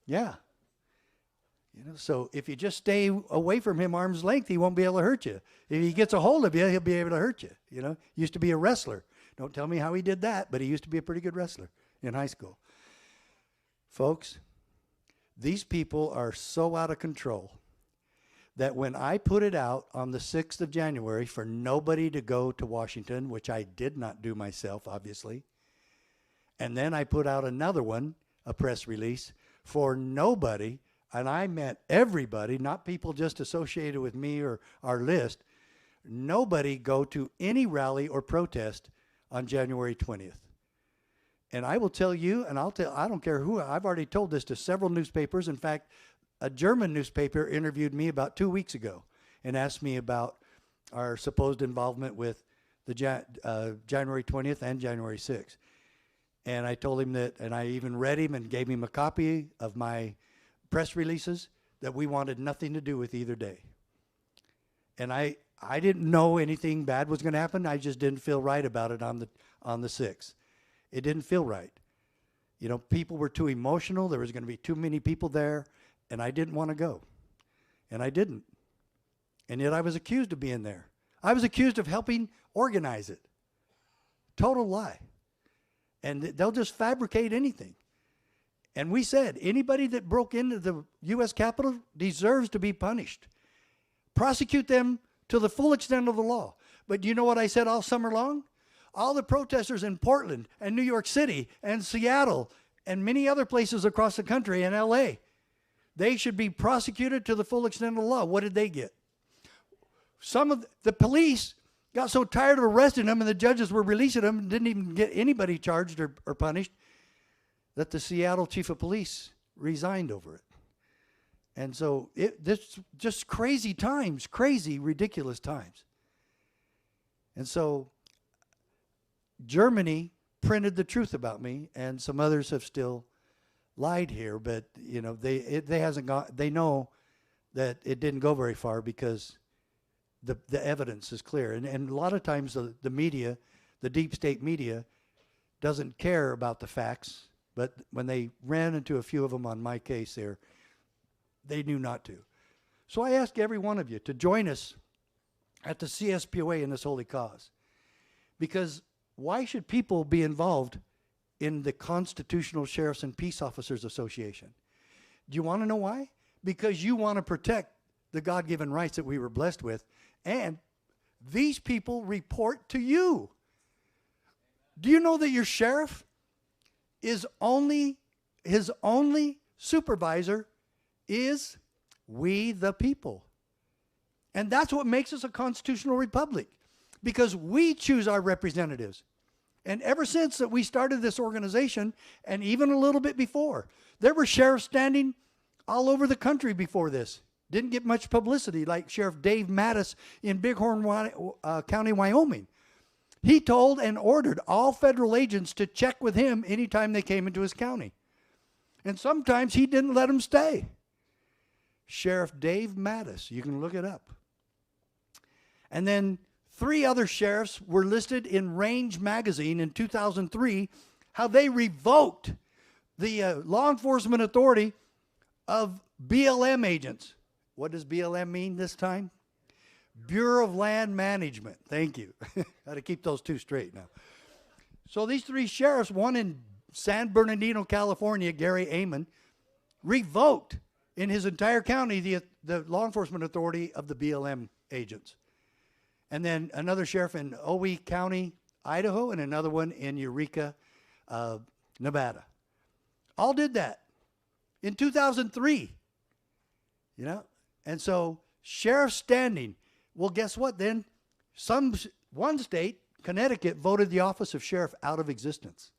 Yeah. You know, so if you just stay away from him arm's length, he won't be able to hurt you. If he gets a hold of you, he'll be able to hurt you. You know, he used to be a wrestler. Don't tell me how he did that, but he used to be a pretty good wrestler in high school. Folks, these people are so out of control that when I put it out on the 6th of January for nobody to go to Washington, which I did not do myself, obviously, and then I put out another one, a press release, for nobody, and I meant everybody, not people just associated with me or our list, nobody go to any rally or protest on January 20th. And I will tell you, and I don't care who, I've already told this to several newspapers. In fact, a German newspaper interviewed me about 2 weeks ago and asked me about our supposed involvement with the January 20th and January 6th. And I told him that, and I even read him and gave him a copy of my press releases, that we wanted nothing to do with either day. And I didn't know anything bad was going to happen. I just didn't feel right about it on the 6th. It didn't feel right. You know, people were too emotional. There was going to be too many people there, and I didn't want to go. And I didn't. And yet I was accused of being there. I was accused of helping organize it. Total lie. And they'll just fabricate anything. And we said, anybody that broke into the U.S. Capitol deserves to be punished. Prosecute them to the full extent of the law. But do you know what I said all summer long? All the protesters in Portland and New York City and Seattle and many other places across the country and L.A., they should be prosecuted to the full extent of the law. What did they get? Some of the police got so tired of arresting them and the judges were releasing them and didn't even get anybody charged or punished that the Seattle chief of police resigned over it. And so this just crazy times, crazy, ridiculous times. And so Germany printed the truth about me, and some others have still lied here, but you know they know that it didn't go very far because the evidence is clear. And a lot of times the media, the deep state media, doesn't care about the facts, but when they ran into a few of them on my case there, they knew not to. So I ask every one of you to join us at the CSPOA in this holy cause. Because why should people be involved in the Constitutional Sheriffs and Peace Officers Association? Do you want to know why? Because you want to protect the God-given rights that we were blessed with, and these people report to you. Do you know that your sheriff is his only supervisor is we the people? And that's what makes us a constitutional republic, because we choose our representatives. And ever since that we started this organization, and even a little bit before, there were sheriffs standing all over the country before this. Didn't get much publicity, like Sheriff Dave Mattis in Bighorn County, Wyoming. He told and ordered all federal agents to check with him anytime they came into his county. And sometimes he didn't let them stay. Sheriff Dave Mattis, you can look it up. And then 3 other sheriffs were listed in Range magazine in 2003, how they revoked the law enforcement authority of BLM agents. What does BLM mean this time? Bureau of Land Management. Thank you. Got to keep those 2 straight now. So these 3 sheriffs, one in San Bernardino, California, Gary Amon, revoked in his entire county the law enforcement authority of the BLM agents. And then another sheriff in Owe County, Idaho, and another one in Eureka, Nevada. All did that in 2003. You know? And so sheriff standing. Well, guess what then? One state, Connecticut, voted the office of sheriff out of existence.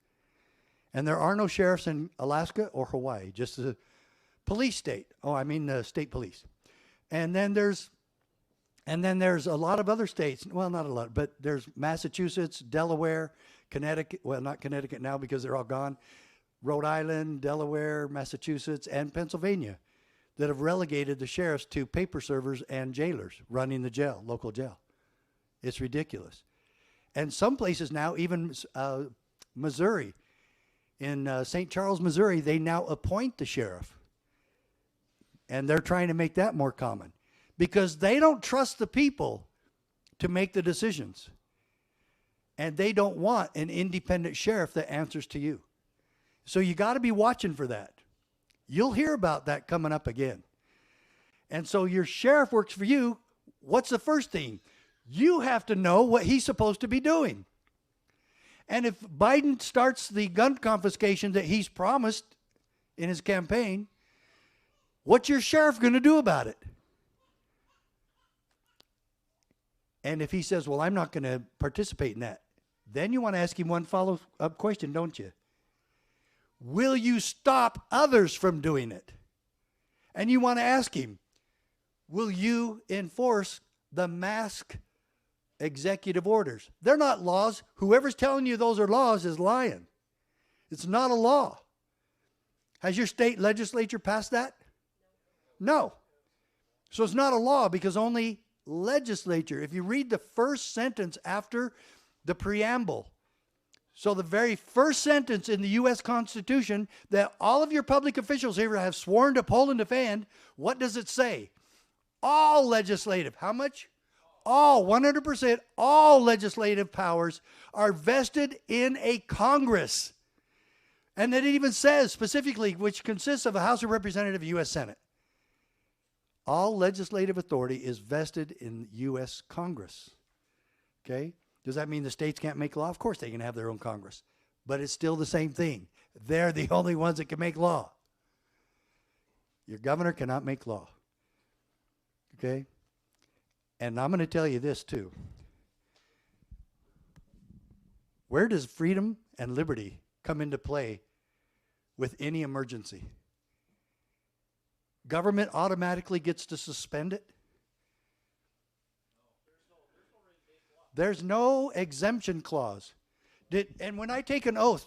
And there are no sheriffs in Alaska or Hawaii, just a police state. Oh, I mean the state police. And then there's a lot of other states. Well, not a lot, but there's Massachusetts, Delaware, Connecticut. Well, not Connecticut now because they're all gone. Rhode Island, Delaware, Massachusetts, and Pennsylvania that have relegated the sheriffs to paper servers and jailers running the jail, local jail. It's ridiculous. And some places now, even Missouri, in St. Charles, Missouri, they now appoint the sheriff. And they're trying to make that more common because they don't trust the people to make the decisions. And they don't want an independent sheriff that answers to you. So you got to be watching for that. You'll hear about that coming up again. And so your sheriff works for you. What's the first thing? You have to know what he's supposed to be doing. And if Biden starts the gun confiscation that he's promised in his campaign, what's your sheriff going to do about it? And if he says, well, I'm not going to participate in that, then you want to ask him one follow-up question, don't you? Will you stop others from doing it? And you want to ask him, will you enforce the mask executive orders? They're not laws. Whoever's telling you those are laws is lying. It's not a law. Has your state legislature passed that? No. So it's not a law because only legislature. If you read the first sentence after the preamble, so the very first sentence in the U.S. Constitution that all of your public officials here have sworn to uphold and defend, what does it say? All legislative, how much? All, 100%, all legislative powers are vested in a Congress. And then it even says specifically, which consists of a House of Representatives, a U.S. Senate. All legislative authority is vested in U.S. Congress. Okay? Does that mean the states can't make law? Of course they can have their own Congress. But it's still the same thing. They're the only ones that can make law. Your governor cannot make law. Okay? And I'm going to tell you this too. Where does freedom and liberty come into play with any emergency? Government automatically gets to suspend it? There's no exemption clause. And when I take an oath,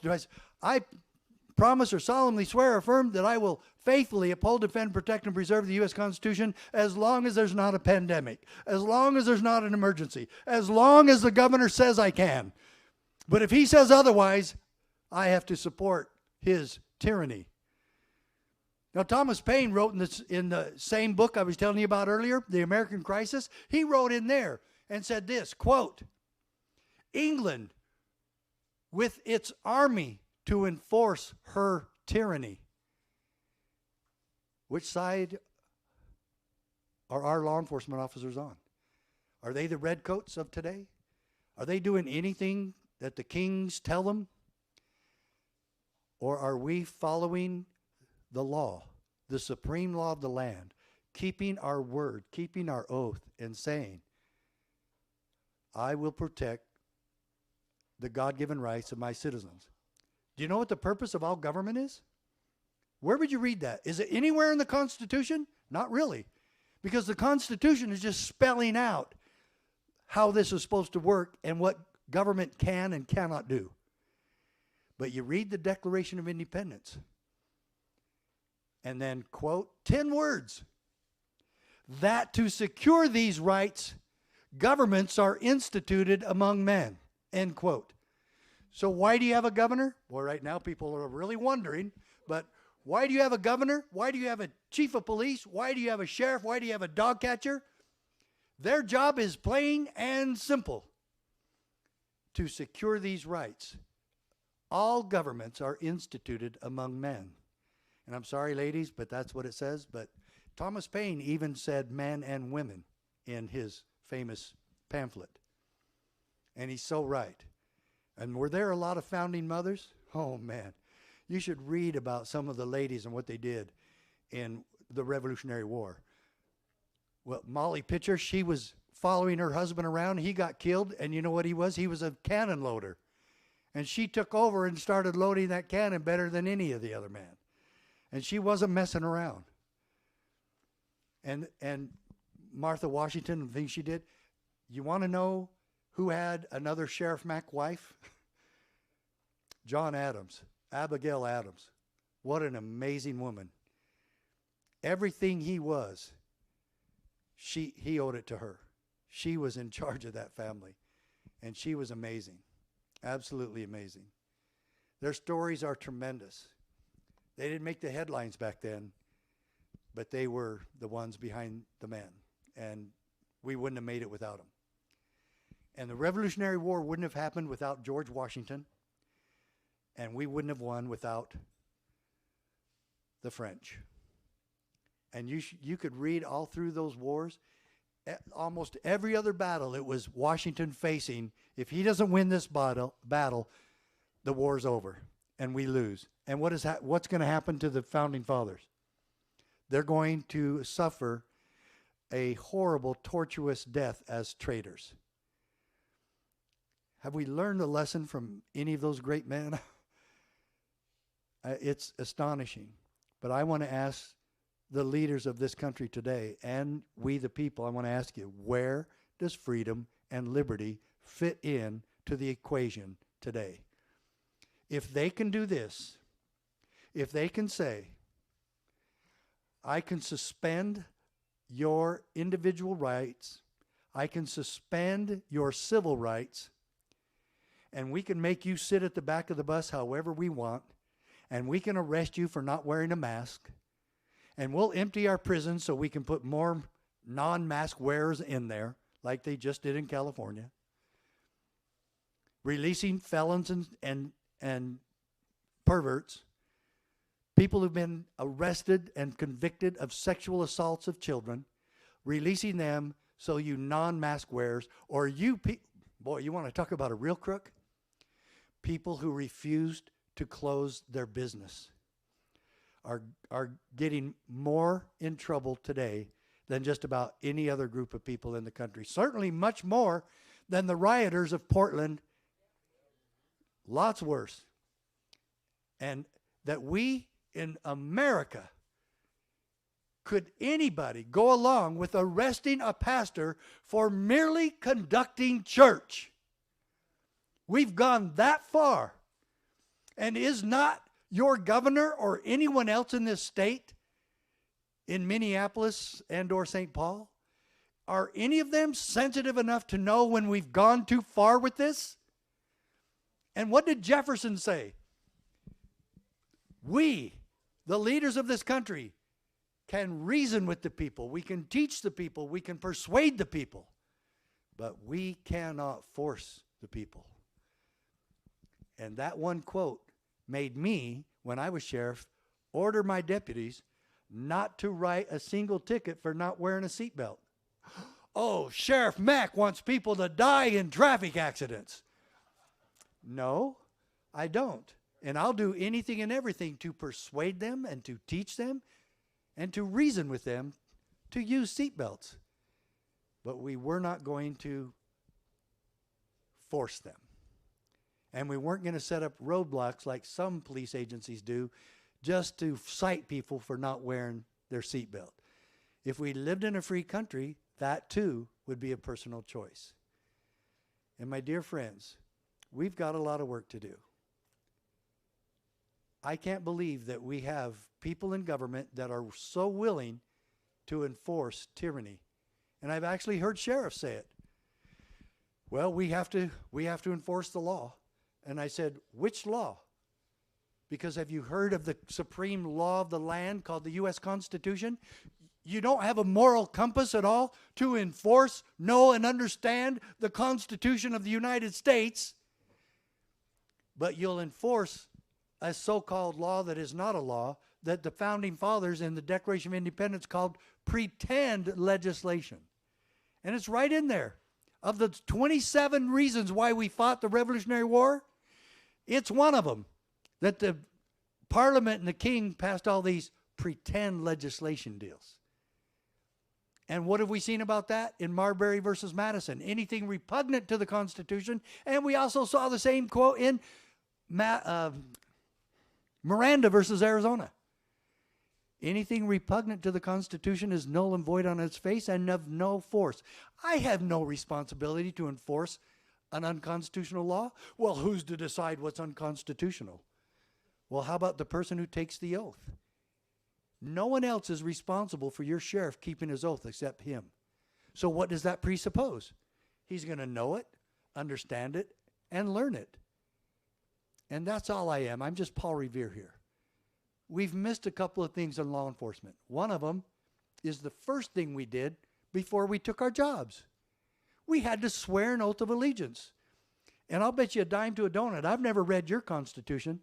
I promise or solemnly swear or affirm that I will faithfully uphold, defend, protect, and preserve the U.S. Constitution as long as there's not a pandemic, as long as there's not an emergency, as long as the governor says I can. But if he says otherwise, I have to support his tyranny. Now, Thomas Paine wrote in the same book I was telling you about earlier, The American Crisis, he wrote in there and said this, quote, England with its army to enforce her tyranny. Which side are our law enforcement officers on? Are they the redcoats of today? Are they doing anything that the kings tell them? Or are we following the law, the supreme law of the land, keeping our word, keeping our oath, and saying, I will protect the God-given rights of my citizens. Do you know what the purpose of all government is? Where would you read that? Is it anywhere in the Constitution? Not really. Because the Constitution is just spelling out how this is supposed to work and what government can and cannot do. But you read the Declaration of Independence and then quote 10 words. That to secure these rights, Governments are instituted among men, end quote. So why do you have a governor? Well, right now people are really wondering, but why do you have a governor? Why do you have a chief of police? Why do you have a sheriff? Why do you have a dog catcher? Their job is plain and simple: to secure these rights. All governments are instituted among men. And I'm sorry, ladies, but that's what it says. But Thomas Paine even said men and women in his famous pamphlet. And he's so right. And were there a lot of founding mothers? Oh, man. You should read about some of the ladies and what they did in the Revolutionary War. Well, Molly Pitcher, she was following her husband around. He got killed, and you know what he was? He was a cannon loader. And she took over and started loading that cannon better than any of the other men. And she wasn't messing around. And Martha Washington and things she did. You want to know who had another Sheriff Mack wife? John Adams, Abigail Adams. What an amazing woman. Everything he was, he owed it to her. She was in charge of that family. And she was amazing. Absolutely amazing. Their stories are tremendous. They didn't make the headlines back then, but they were the ones behind the men. And we wouldn't have made it without them. And the Revolutionary War wouldn't have happened without George Washington. And we wouldn't have won without the French. And you could read all through those wars. Almost every other battle, it was Washington facing, if he doesn't win this battle, the war's over and we lose. And what's going to happen to the founding fathers? They're going to suffer a horrible, tortuous death as traitors. Have we learned a lesson from any of those great men? It's astonishing. But I want to ask the leaders of this country today, and we the people, I want to ask you, where does freedom and liberty fit in to the equation today? If they can do this, if they can say, I can suspend your individual rights, I can suspend your civil rights, and we can make you sit at the back of the bus however we want, and we can arrest you for not wearing a mask, and we'll empty our prisons so we can put more non-mask wearers in there, like they just did in California, releasing felons and perverts, people who've been arrested and convicted of sexual assaults of children, releasing them so you non-mask wearers, or you boy, you want to talk about a real crook? People who refused to close their business are getting more in trouble today than just about any other group of people in the country. Certainly much more than the rioters of Portland. Lots worse. And that we in America, could anybody go along with arresting a pastor for merely conducting church? We've gone that far. And is not your governor or anyone else in this state, in Minneapolis and or St. Paul, are any of them sensitive enough to know when we've gone too far with this? And what did Jefferson say? We, the leaders of this country, can reason with the people. We can teach the people. We can persuade the people. But we cannot force the people. And that one quote made me, when I was sheriff, order my deputies not to write a single ticket for not wearing a seatbelt. Oh, Sheriff Mack wants people to die in traffic accidents. No, I don't. And I'll do anything and everything to persuade them and to teach them and to reason with them to use seatbelts. But we were not going to force them. And we weren't going to set up roadblocks like some police agencies do just to cite people for not wearing their seatbelt. If we lived in a free country, that too would be a personal choice. And my dear friends, we've got a lot of work to do. I can't believe that we have people in government that are so willing to enforce tyranny. And I've actually heard sheriffs say it. Well, we have to enforce the law. And I said, which law? Because have you heard of the supreme law of the land called the U.S. Constitution? You don't have a moral compass at all to enforce, know, and understand the Constitution of the United States, but you'll enforce a so-called law that is not a law that the Founding Fathers in the Declaration of Independence called pretend legislation. And it's right in there. Of the 27 reasons why we fought the Revolutionary War, it's one of them that the Parliament and the King passed all these pretend legislation deals. And what have we seen about that in Marbury versus Madison? Anything repugnant to the Constitution. And we also saw the same quote in Miranda versus Arizona. Anything repugnant to the Constitution is null and void on its face and of no force. I have no responsibility to enforce an unconstitutional law. Well, who's to decide what's unconstitutional? Well, how about the person who takes the oath? No one else is responsible for your sheriff keeping his oath except him. So what does that presuppose? He's going to know it, understand it, and learn it. And that's all I am. I'm just Paul Revere here. We've missed a couple of things in law enforcement. One of them is the first thing we did before we took our jobs. We had to swear an oath of allegiance. And I'll bet you a dime to a donut. I've never read your Constitution,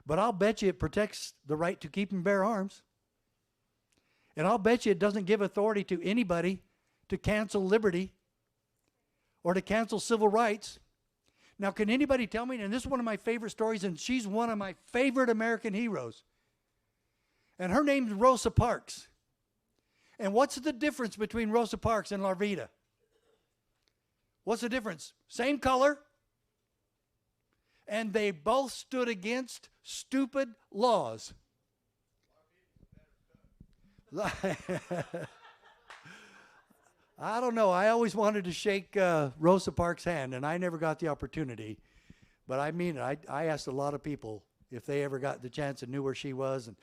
but I'll bet you it protects the right to keep and bear arms. And I'll bet you it doesn't give authority to anybody to cancel liberty or to cancel civil rights. Now, can anybody tell me, and this is one of my favorite stories, and she's one of my favorite American heroes. And her name's Rosa Parks. And what's the difference between Rosa Parks and Larvita? What's the difference? Same color. And they both stood against stupid laws. I don't know. I always wanted to shake Rosa Parks' hand, and I never got the opportunity. But I mean, I asked a lot of people if they ever got the chance and knew where she was. And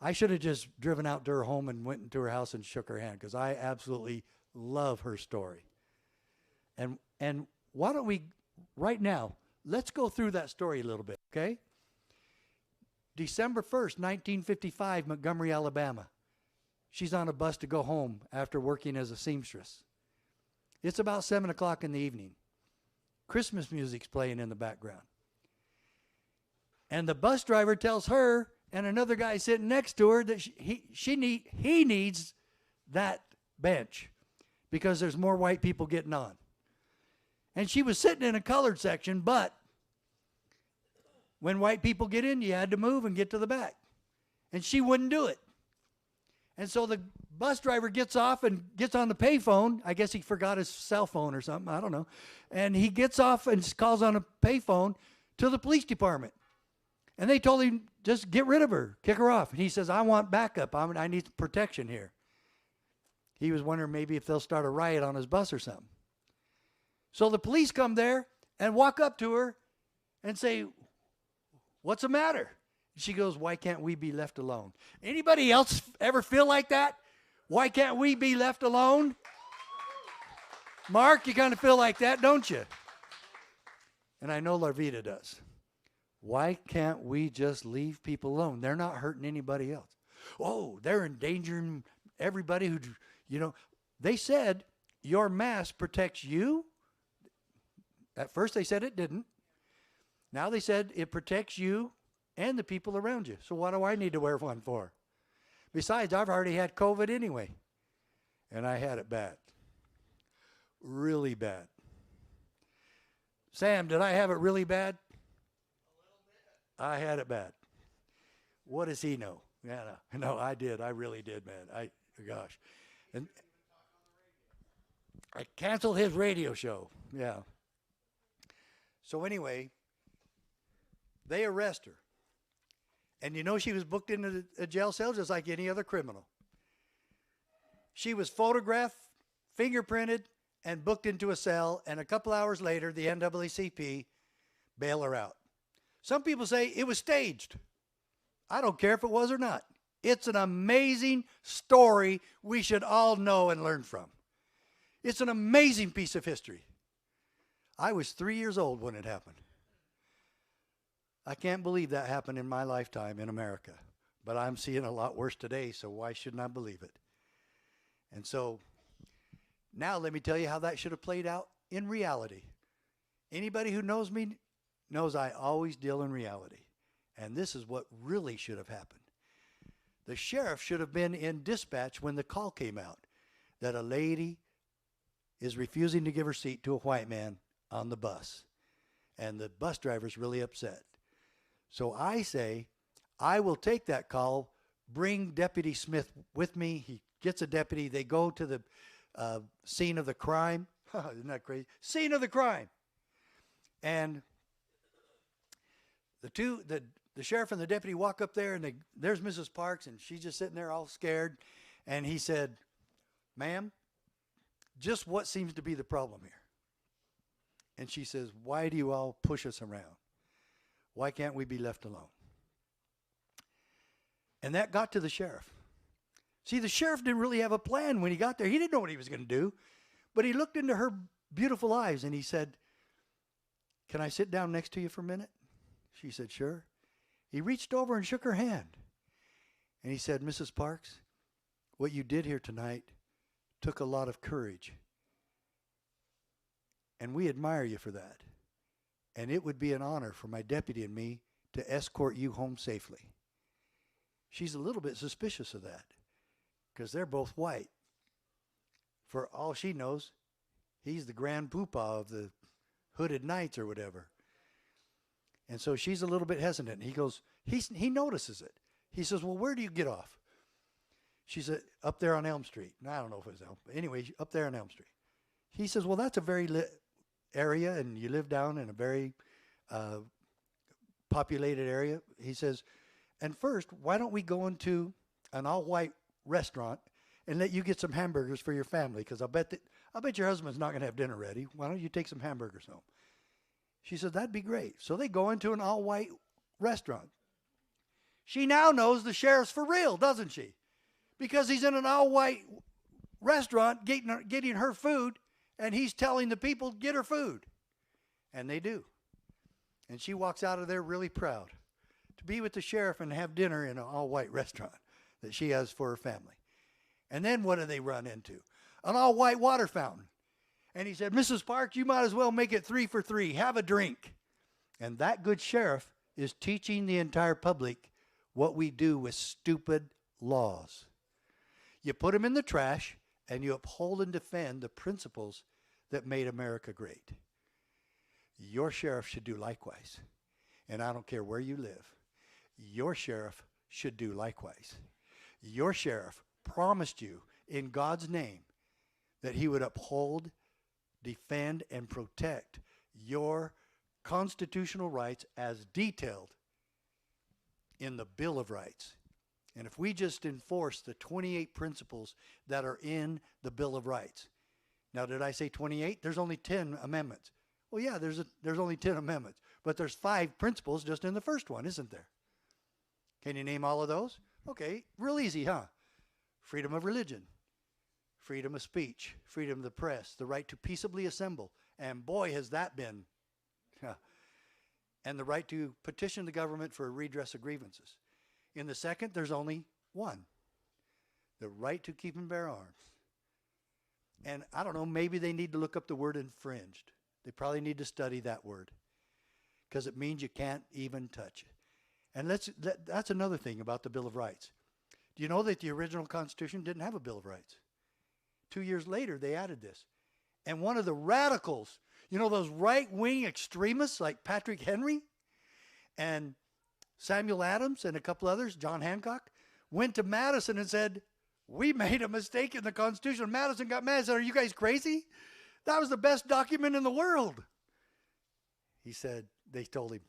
I should have just driven out to her home and went into her house and shook her hand, because I absolutely love her story. And why don't we, right now, let's go through that story a little bit, okay? December 1st, 1955, Montgomery, Alabama. She's on a bus to go home after working as a seamstress. It's about 7 o'clock in the evening. Christmas music's playing in the background. And the bus driver tells her and another guy sitting next to her that he needs that bench because there's more white people getting on. And she was sitting in a colored section, but when white people get in, you had to move and get to the back. And she wouldn't do it. And so the bus driver gets off and gets on the payphone. I guess he forgot his cell phone or something. I don't know. And he gets off and calls on a payphone to the police department. And they told him, just get rid of her, kick her off. And he says, I want backup. I need protection here. He was wondering maybe if they'll start a riot on his bus or something. So the police come there and walk up to her and say, what's the matter? She goes, why can't we be left alone? Anybody else ever feel like that? Why can't we be left alone? Mark, you kind of feel like that, don't you? And I know Larvita does. Why can't we just leave people alone? They're not hurting anybody else. Oh, they're endangering everybody who, they said your mask protects you. At first they said it didn't. Now they said it protects you and the people around you. So what do I need to wear one for? Besides, I've already had COVID anyway. And I had it bad. Really bad. Sam, did I have it really bad? A little bit. I had it bad. What does he know? Yeah, no, I did. I really did, man. Gosh. And I canceled his radio show. Yeah. So anyway, they arrest her. And she was booked into a jail cell just like any other criminal. She was photographed, fingerprinted, and booked into a cell. And a couple hours later, the NAACP bailed her out. Some people say it was staged. I don't care if it was or not. It's an amazing story we should all know and learn from. It's an amazing piece of history. I was 3 years old when it happened. I can't believe that happened in my lifetime in America. But I'm seeing a lot worse today, so why shouldn't I believe it? And so now let me tell you how that should have played out in reality. Anybody who knows me knows I always deal in reality. And this is what really should have happened. The sheriff should have been in dispatch when the call came out that a lady is refusing to give her seat to a white man on the bus. And the bus driver's really upset. So I say, I will take that call, bring Deputy Smith with me. He gets a deputy. They go to the scene of the crime. Isn't that crazy? Scene of the crime. And the sheriff and the deputy walk up there, and there's Mrs. Parks, and she's just sitting there all scared. And he said, ma'am, just what seems to be the problem here? And she says, why do you all push us around? Why can't we be left alone? And that got to the sheriff. See, the sheriff didn't really have a plan when he got there. He didn't know what he was going to do. But he looked into her beautiful eyes and he said, can I sit down next to you for a minute? She said, sure. He reached over and shook her hand. And he said, Mrs. Parks, what you did here tonight took a lot of courage. And we admire you for that. And it would be an honor for my deputy and me to escort you home safely. She's a little bit suspicious of that because they're both white. For all she knows, he's the grand poobah of the Hooded Knights or whatever. And so she's a little bit hesitant. He goes, he notices it. He says, well, where do you get off? She said, up there on Elm Street. And I don't know if it was Elm, but anyway, up there on Elm Street. He says, well, that's a very lit area, and you live down in a very populated area. He says, and first, why don't we go into an all-white restaurant and let you get some hamburgers for your family? Because I'll bet your husband's not going to have dinner ready. Why don't you take some hamburgers home? She said, that'd be great. So they go into an all-white restaurant. She now knows the sheriff's for real, doesn't she? Because he's in an all-white restaurant getting her food, and he's telling the people, get her food. And they do. And she walks out of there really proud to be with the sheriff and have dinner in an all-white restaurant that she has for her family. And then what do they run into? An all-white water fountain. And he said, Mrs. Parks, you might as well make it 3 for $3. Have a drink. And that good sheriff is teaching the entire public what we do with stupid laws. You put them in the trash, and you uphold and defend the principles that made America great. Your sheriff should do likewise. And I don't care where you live. Your sheriff should do likewise. Your sheriff promised you in God's name that he would uphold, defend, and protect your constitutional rights as detailed in the Bill of Rights. And if we just enforce the 28 principles that are in the Bill of Rights. Now, did I say 28? There's only 10 amendments. Well, yeah, there's only 10 amendments. But there's 5 principles just in the first one, isn't there? Can you name all of those? Okay, real easy, huh? Freedom of religion, freedom of speech, freedom of the press, the right to peaceably assemble. And boy, has that been. And the right to petition the government for a redress of grievances. In the second, there's only one. The right to keep and bear arms. And I don't know, maybe they need to look up the word infringed. They probably need to study that word. Because it means you can't even touch it. And that's another thing about the Bill of Rights. Do you know that the original Constitution didn't have a Bill of Rights? 2 years later, they added this. And one of the radicals, you know, those right-wing extremists like Patrick Henry and Samuel Adams and a couple others, John Hancock, went to Madison and said, we made a mistake in the Constitution. Madison got mad and said, are you guys crazy? That was the best document in the world. He said, they told him,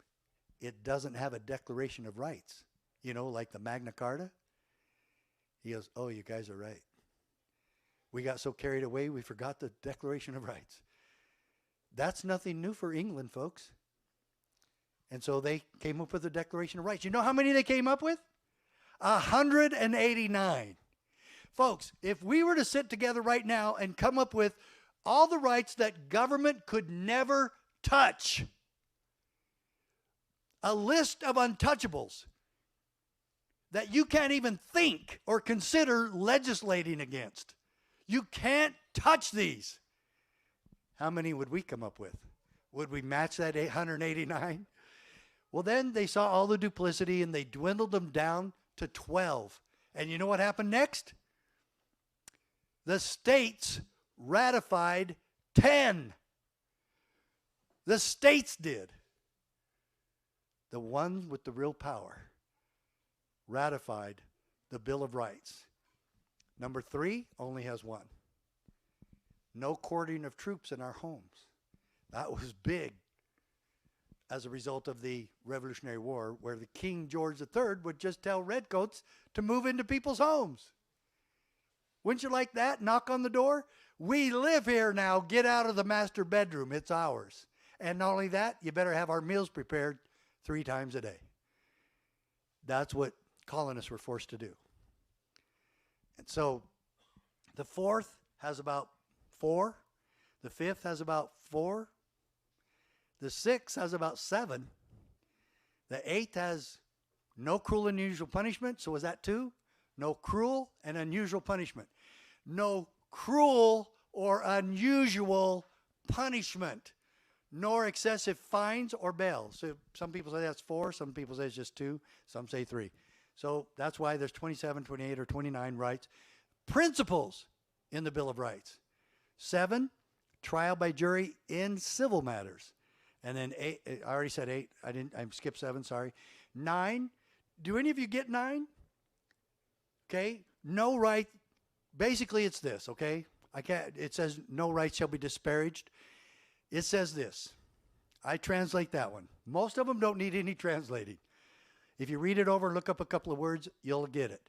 it doesn't have a Declaration of Rights, you know, like the Magna Carta. He goes, oh, you guys are right. We got so carried away, we forgot the Declaration of Rights. That's nothing new for England, folks. And so they came up with the Declaration of Rights. You know how many they came up with? 189. Folks, if we were to sit together right now and come up with All the rights that government could never touch. A list of untouchables that you can't even think or consider legislating against. You can't touch these. How many would we come up with? Would we match that 889? Well, then they saw all the duplicity and they dwindled them down to 12. And you know what happened next? The states ratified 10. The states did. The one with the real power ratified the Bill of Rights. Number 3 only has one. No quartering of troops in our homes. That was big as a result of the Revolutionary War, where the King George III would just tell redcoats to move into people's homes. Wouldn't you like that? Knock on the door. We live here now. Get out of the master bedroom. It's ours. And not only that, you better have our meals prepared 3 times a day. That's what colonists were forced to do. And so the 4th has about 4. The 5th has about 4. The 6th has about 7. The 8th has no cruel and unusual punishment. So was that 2? No cruel and unusual punishment. No cruel or unusual punishment, nor excessive fines or bail. So some people say that's 4, some people say it's just 2, some say 3. So that's why there's 27, 28, or 29 rights. Principles in the Bill of Rights. 7, trial by jury in civil matters. And then 8, I already said 8. I skipped 7, sorry. 9, do any of you get 9? Okay, no right. Basically it's this, okay? It says no right shall be disparaged. It says this. I translate that one. Most of them don't need any translating. If you read it over, look up a couple of words, you'll get it.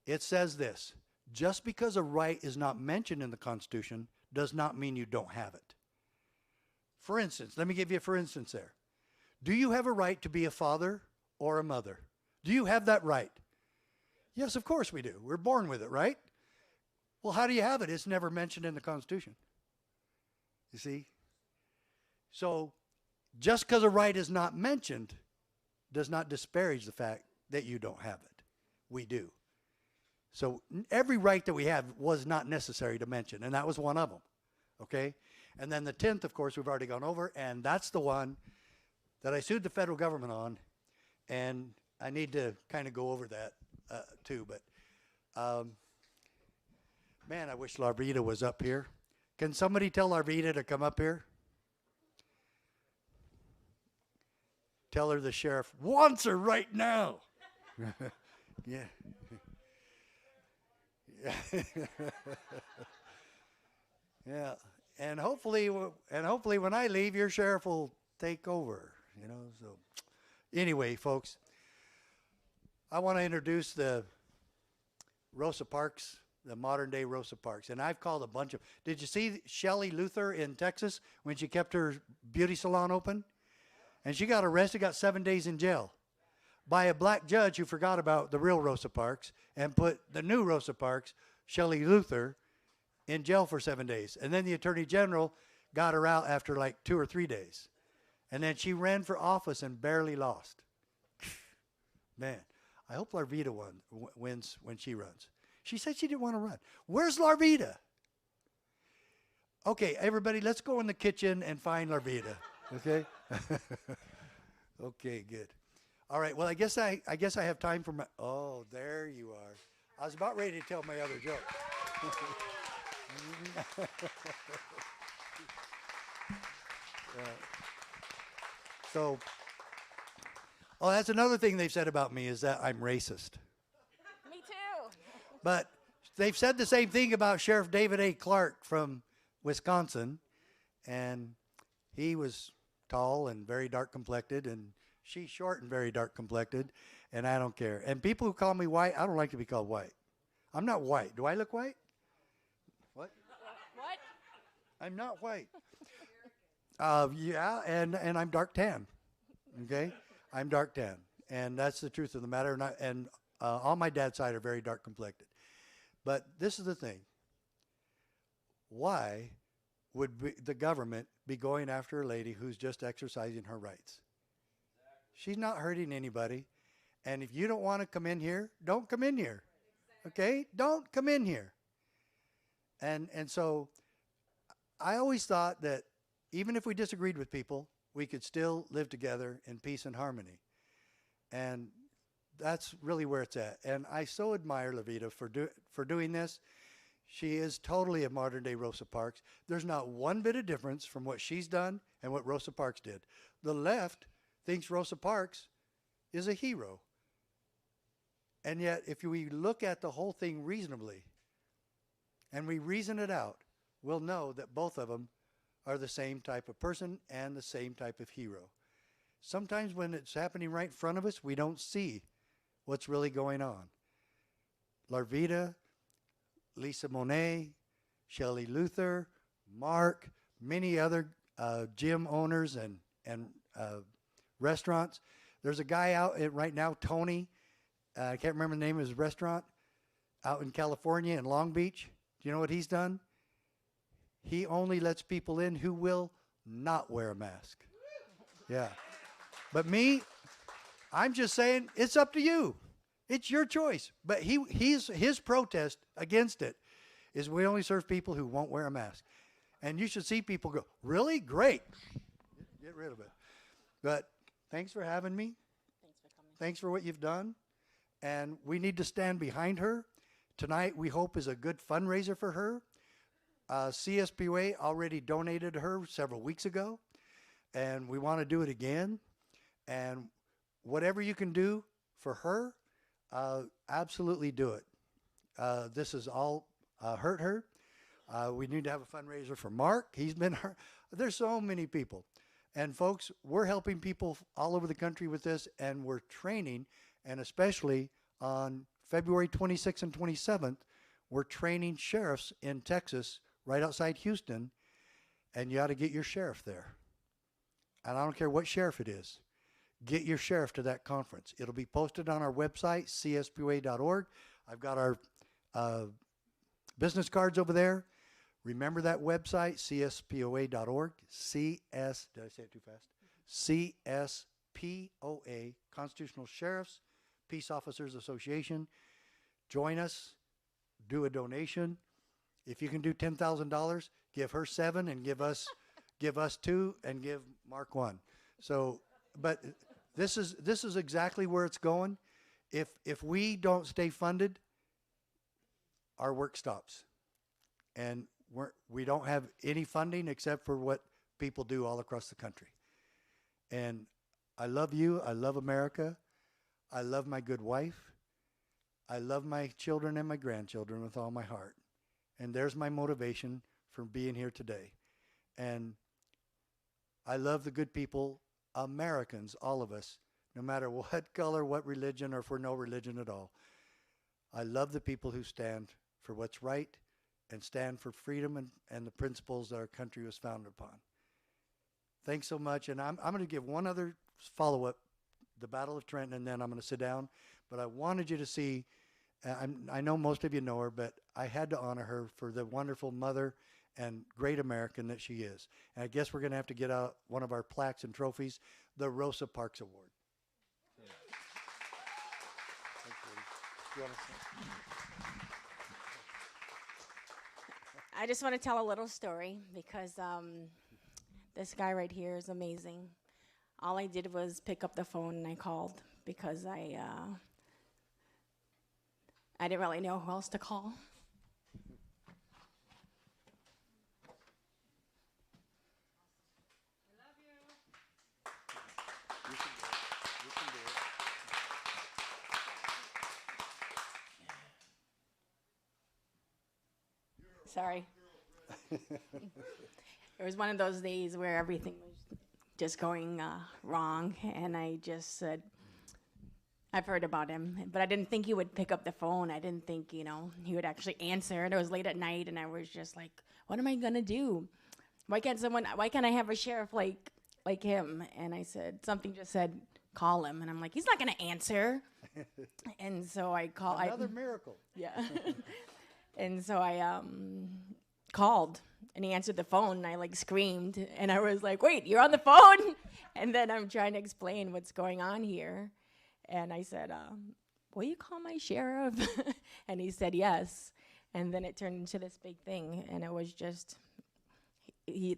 It says this. Just because a right is not mentioned in the Constitution does not mean you don't have it. For instance, let me give you a for instance there. Do you have a right to be a father or a mother? Do you have that right? Yes, of course we do. We're born with it, right? Well, how do you have it? It's never mentioned in the Constitution. You see? So, just because a right is not mentioned does not disparage the fact that you don't have it. We do. So, every right that we have was not necessary to mention, and that was one of them. Okay? And then the 10th, of course, we've already gone over, and that's the one that I sued the federal government on, and I need to kind of go over that too. But, man, I wish Larvita was up here. Can somebody tell Larvita to come up here? Tell her the sheriff wants her right now. Yeah. Yeah. And hopefully when I leave, your sheriff will take over, you know. So anyway, folks, I want to introduce the Rosa Parks, the modern day Rosa Parks. And I've called a bunch of, did you see Shelley Luther in Texas when she kept her beauty salon open? And she got arrested, got 7 days in jail by a black judge who forgot about the real Rosa Parks and put the new Rosa Parks, Shelley Luther, in jail for 7 days. And then the attorney general got her out after like 2 or 3 days. And then she ran for office and barely lost. Man, I hope Larvita wins when she runs. She said she didn't want to run. Where's Larvita? Okay, everybody, let's go in the kitchen and find Larvita. Okay? Okay, good. All right, well, I guess I have time for my, oh, there you are. I was about ready to tell my other joke. So, oh, that's another thing they've said about me is that I'm racist. Me too. But they've said the same thing about Sheriff David A. Clark from Wisconsin, and he was tall and very dark complected, and she's short and very dark complected, and I don't care. And people who call me white, I don't like to be called white. I'm not white. Do I look white? What? What? I'm not white. Yeah, and I'm dark tan. Okay, I'm dark tan, and that's the truth of the matter. And on my dad's side are very dark complected. But this is the thing. Why would the government be going after a lady who's just exercising her rights? She's not hurting anybody. And if you don't want to come in here, don't come in here. Okay? Don't come in here. And so I always thought that even if we disagreed with people, we could still live together in peace and harmony. And that's really where it's at. And I so admire Levita for doing this. She is totally a modern-day Rosa Parks. There's not one bit of difference from what she's done and what Rosa Parks did. The left thinks Rosa Parks is a hero. And yet, if we look at the whole thing reasonably and we reason it out, we'll know that both of them are the same type of person and the same type of hero. Sometimes when it's happening right in front of us, we don't see what's really going on. Larvita, Lisa Monet, Shelley Luther, Mark, many other gym owners and restaurants. There's a guy out right now, Tony, I can't remember the name of his restaurant, out in California in Long Beach. Do you know what he's done? He only lets people in who will not wear a mask. Yeah. But me, I'm just saying, it's up to you. It's your choice. But his protest against it is we only serve people who won't wear a mask. And you should see people go, really? Great. Get rid of it. But thanks for having me. Thanks for coming. Thanks for what you've done. And we need to stand behind her. Tonight, we hope, is a good fundraiser for her. CSPOA already donated to her several weeks ago. And we want to do it again. And whatever you can do for her, absolutely do it. This has all hurt her. We need to have a fundraiser for Mark. He's been hurt. There's so many people. And folks, we're helping people all over the country with this, and we're training, and especially on February 26th and 27th, we're training sheriffs in Texas right outside Houston, and you ought to get your sheriff there. And I don't care what sheriff it is. Get your sheriff to that conference. It'll be posted on our website, cspoa.org. I've got our business cards over there. Remember that website, cspoa.org. Did I say it too fast? CSPOA, Constitutional Sheriffs, Peace Officers Association. Join us. Do a donation. If you can do $10,000, give her 7 and give us 2 and give Mark 1. So, but this is exactly where it's going. If we don't stay funded, our work stops. And we don't have any funding except for what people do all across the country. And I love you. I love America. I love my good wife. I love my children and my grandchildren with all my heart. And there's my motivation for being here today. And I love the good people, Americans, all of us, no matter what color, what religion, or for no religion at all. I love the people who stand for what's right and stand for freedom and the principles that our country was founded upon. Thanks so much. And I'm going to give one other follow-up, the Battle of Trenton, and then I'm going to sit down. But I wanted you to see, I know most of you know her, but I had to honor her for the wonderful mother and great American that she is. And I guess we're going to have to get out one of our plaques and trophies, the Rosa Parks Award. Yeah. Thanks, Rudy. You want to say? I just want to tell a little story because this guy right here is amazing. All I did was pick up the phone and I called because I didn't really know who else to call. Sorry. It was one of those days where everything was just going wrong, and I just said, I've heard about him, but I didn't think he would pick up the phone. I didn't think, he would actually answer. And it was late at night, and I was just like, what am I going to do? Why can't I have a sheriff like him? And I said, something just said, call him. And I'm like, he's not going to answer. And so I called. Another miracle. Yeah. And so called and he answered the phone and I like screamed and I was like, wait, you're on the phone? And then I'm trying to explain what's going on here. And I said, will you call my sheriff? And he said yes. And then it turned into this big thing. And it was just,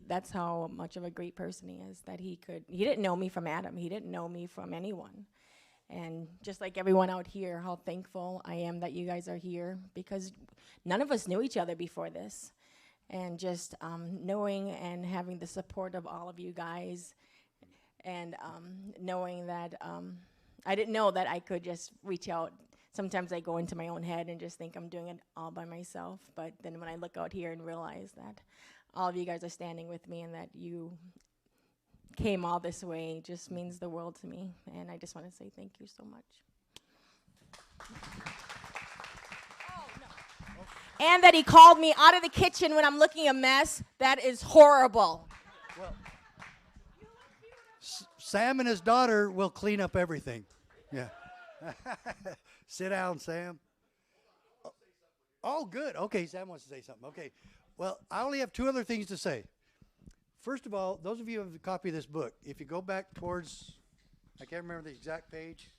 that's how much of a great person he is, that he didn't know me from Adam. He didn't know me from anyone. And just like everyone out here, how thankful I am that you guys are here, because none of us knew each other before this. And just knowing and having the support of all of you guys, and knowing that I didn't know that I could just reach out. Sometimes I go into my own head and just think I'm doing it all by myself. But then when I look out here and realize that all of you guys are standing with me and that you came all this way, just means the world to me. And I just want to say thank you so much. And that he called me out of the kitchen when I'm looking a mess. That is horrible. Well, Sam and his daughter will clean up everything. Yeah. Sit down, Sam. Oh, good. Okay, Sam wants to say something. Okay. Well, I only have two other things to say. First of all, those of you who have a copy of this book, if you go back towards, I can't remember the exact page.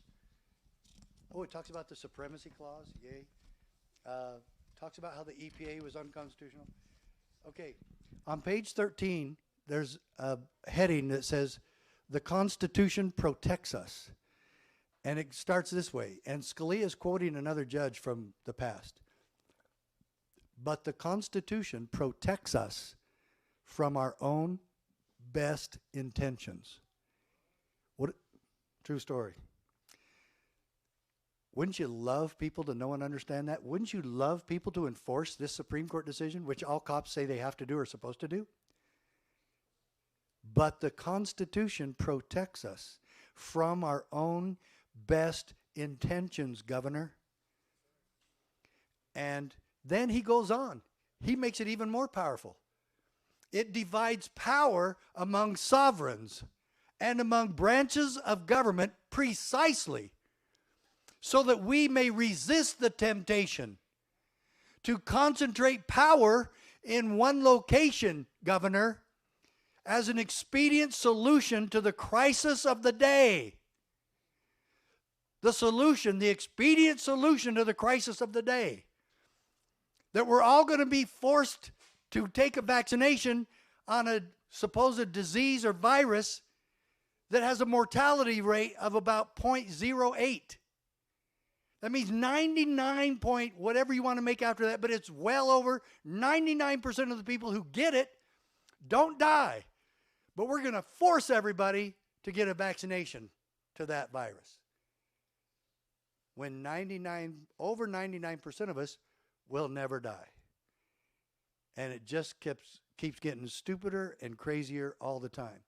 Oh, it talks about the supremacy clause. Yay. Talks about how the EPA was unconstitutional. Okay, on page 13, there's a heading that says, "The Constitution protects us." And it starts this way, and Scalia is quoting another judge from the past. "But the Constitution protects us from our own best intentions." What? True story. Wouldn't you love people to know and understand that? Wouldn't you love people to enforce this Supreme Court decision, which all cops say they have to do or are supposed to do? But the Constitution protects us from our own best intentions, Governor. And then he goes on. He makes it even more powerful. It divides power among sovereigns and among branches of government precisely so that we may resist the temptation to concentrate power in one location, Governor, as an expedient solution to the crisis of the day. The solution, the expedient solution to the crisis of the day. That we're all going to be forced to take a vaccination on a supposed disease or virus that has a mortality rate of about 0.08. That means 99 point whatever you want to make after that, but it's well over 99% of the people who get it don't die. But we're going to force everybody to get a vaccination to that virus. When over 99% of us will never die. And it just keeps getting stupider and crazier all the time.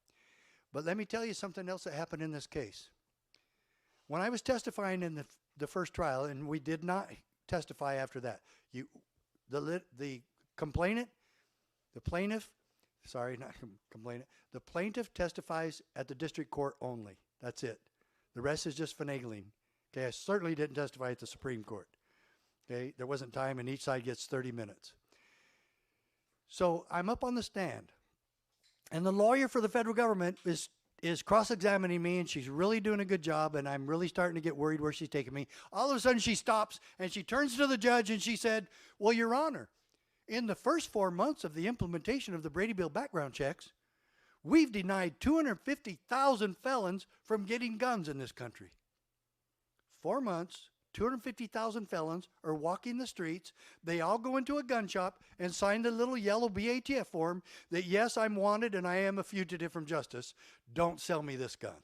But let me tell you something else that happened in this case. When I was testifying in the first trial, and we did not testify after that, the plaintiff testifies at the district court only. That's it. The rest is just finagling. Okay, I certainly didn't testify at the Supreme Court. Okay, there wasn't time, and each side gets 30 minutes. So I'm up on the stand, and the lawyer for the federal government is cross-examining me, and she's really doing a good job, and I'm really starting to get worried where she's taking me. All of a sudden, she stops, and she turns to the judge, and she said, "Well, Your Honor, in the first 4 months of the implementation of the Brady Bill background checks, we've denied 250,000 felons from getting guns in this country." 4 months, 250,000 felons are walking the streets. They all go into a gun shop and sign the little yellow BATF form that, yes, I'm wanted and I am a fugitive from justice. Don't sell me this gun.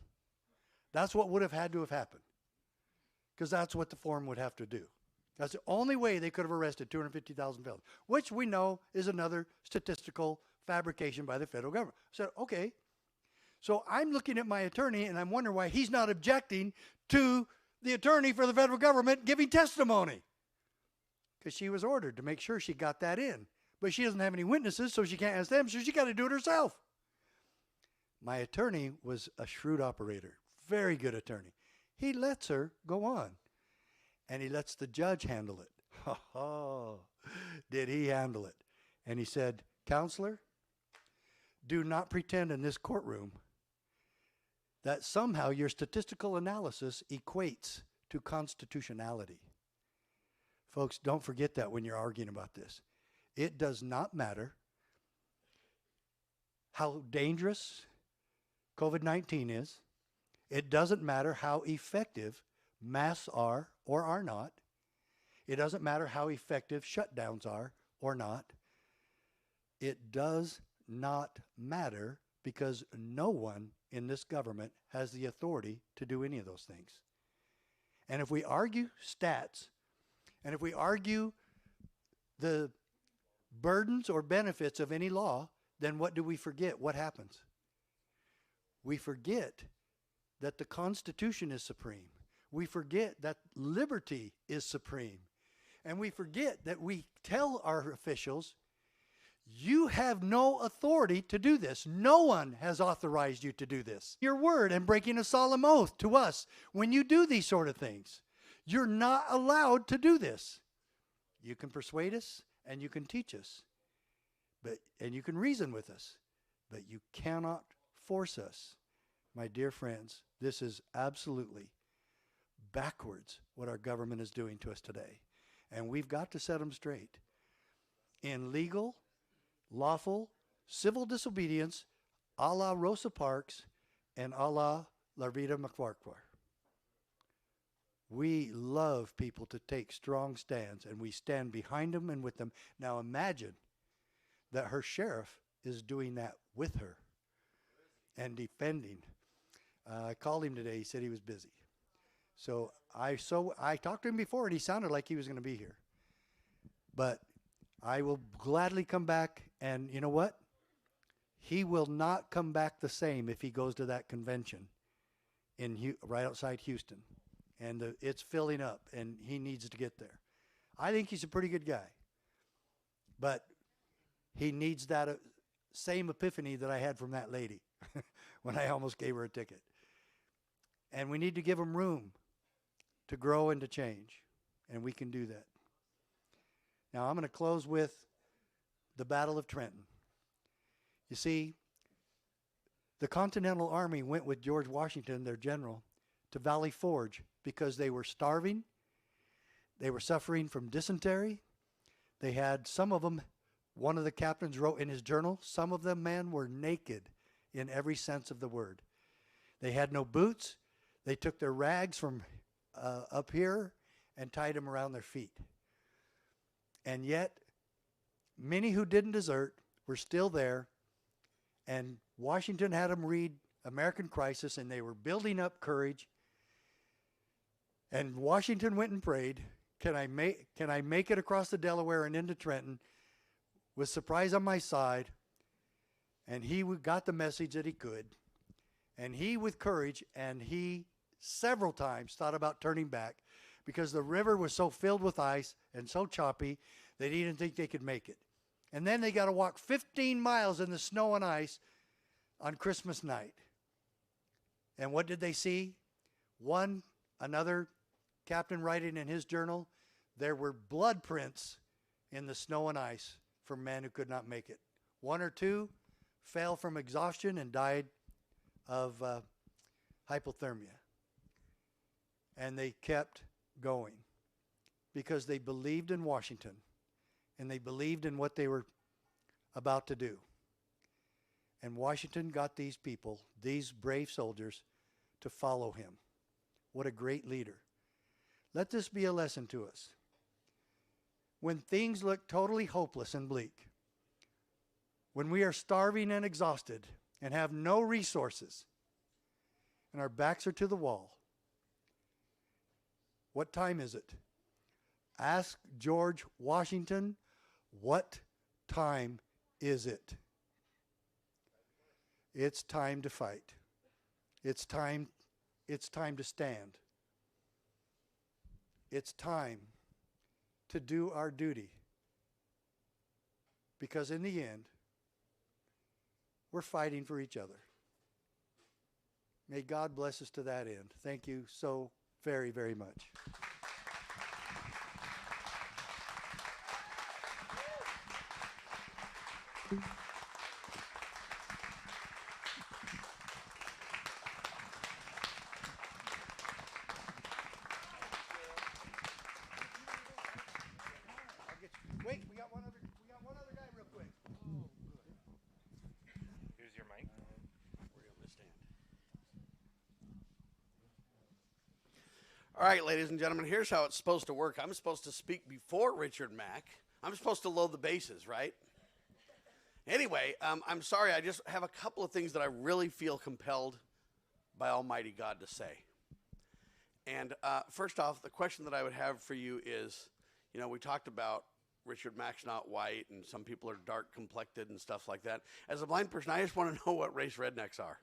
That's what would have had to have happened, because that's what the form would have to do. That's the only way they could have arrested 250,000 felons, which we know is another statistical fabrication by the federal government. So, okay. So I'm looking at my attorney and I'm wondering why he's not objecting to the attorney for the federal government giving testimony. Because she was ordered to make sure she got that in. But she doesn't have any witnesses, so she can't ask them, so she got to do it herself. My attorney was a shrewd operator, very good attorney. He lets her go on. And he lets the judge handle it. Oh, did he handle it? And he said, "Counselor, do not pretend in this courtroom that somehow your statistical analysis equates to constitutionality." Folks, don't forget that when you're arguing about this. It does not matter how dangerous COVID-19 is. It doesn't matter how effective masks are or are not. It doesn't matter how effective shutdowns are or not. It does not matter because no one in this government has the authority to do any of those things. And if we argue stats, and if we argue the burdens or benefits of any law, then what do we forget? What happens? We forget that the Constitution is supreme. We forget that liberty is supreme. And we forget that we tell our officials, you have no authority to do this. No one has authorized you to do this. Your word and breaking a solemn oath to us when you do these sort of things. You're not allowed to do this. You can persuade us and you can teach us, and you can reason with us, but you cannot force us. My dear friends, this is absolutely backwards what our government is doing to us today. And we've got to set them straight. In legal, lawful, civil disobedience, a la Rosa Parks and a la Larvita McFarquhar. We love people to take strong stands, and we stand behind them and with them. Now imagine that her sheriff is doing that with her and defending. I called him today. He said he was busy. So I talked to him before, and he sounded like he was going to be here. But I will gladly come back, and you know what? He will not come back the same if he goes to that convention right outside Houston. And it's filling up, and he needs to get there. I think he's a pretty good guy. But he needs that same epiphany that I had from that lady when I almost gave her a ticket. And we need to give him room to grow and to change. And we can do that. Now, I'm going to close with the Battle of Trenton. You see, the Continental Army went with George Washington, their general, to Valley Forge because they were starving. They were suffering from dysentery. They had, some of them, one of the captains wrote in his journal, some of them, man, were naked in every sense of the word. They had no boots. They took their rags from up here and tied them around their feet. And yet, many who didn't desert were still there, and Washington had them read American Crisis, and they were building up courage. And Washington went and prayed, can I make it across the Delaware and into Trenton with surprise on my side? And he got the message that he could. And he, with courage, and he several times thought about turning back because the river was so filled with ice and so choppy that he didn't think they could make it. And then they got to walk 15 miles in the snow and ice on Christmas night. And what did they see? Another captain writing in his journal, there were blood prints in the snow and ice for men who could not make it. One or two fell from exhaustion and died of hypothermia. And they kept going because they believed in Washington and they believed in what they were about to do. And Washington got these people, these brave soldiers, to follow him. What a great leader. Let this be a lesson to us. When things look totally hopeless and bleak, when we are starving and exhausted and have no resources and our backs are to the wall, what time is it? Ask George Washington, what time is it? It's time to fight. It's time to stand. It's time to do our duty. Because in the end, we're fighting for each other. May God bless us to that end. Thank you so very, very much. All right, ladies and gentlemen, here's how it's supposed to work. I'm supposed to speak before Richard Mack. I'm supposed to load the bases, right? Anyway, I'm sorry. I just have a couple of things that I really feel compelled by Almighty God to say. And first off, the question that I would have for you is, you know, we talked about Richard Mack's not white, and some people are dark-complected and stuff like that. As a blind person, I just want to know what race rednecks are.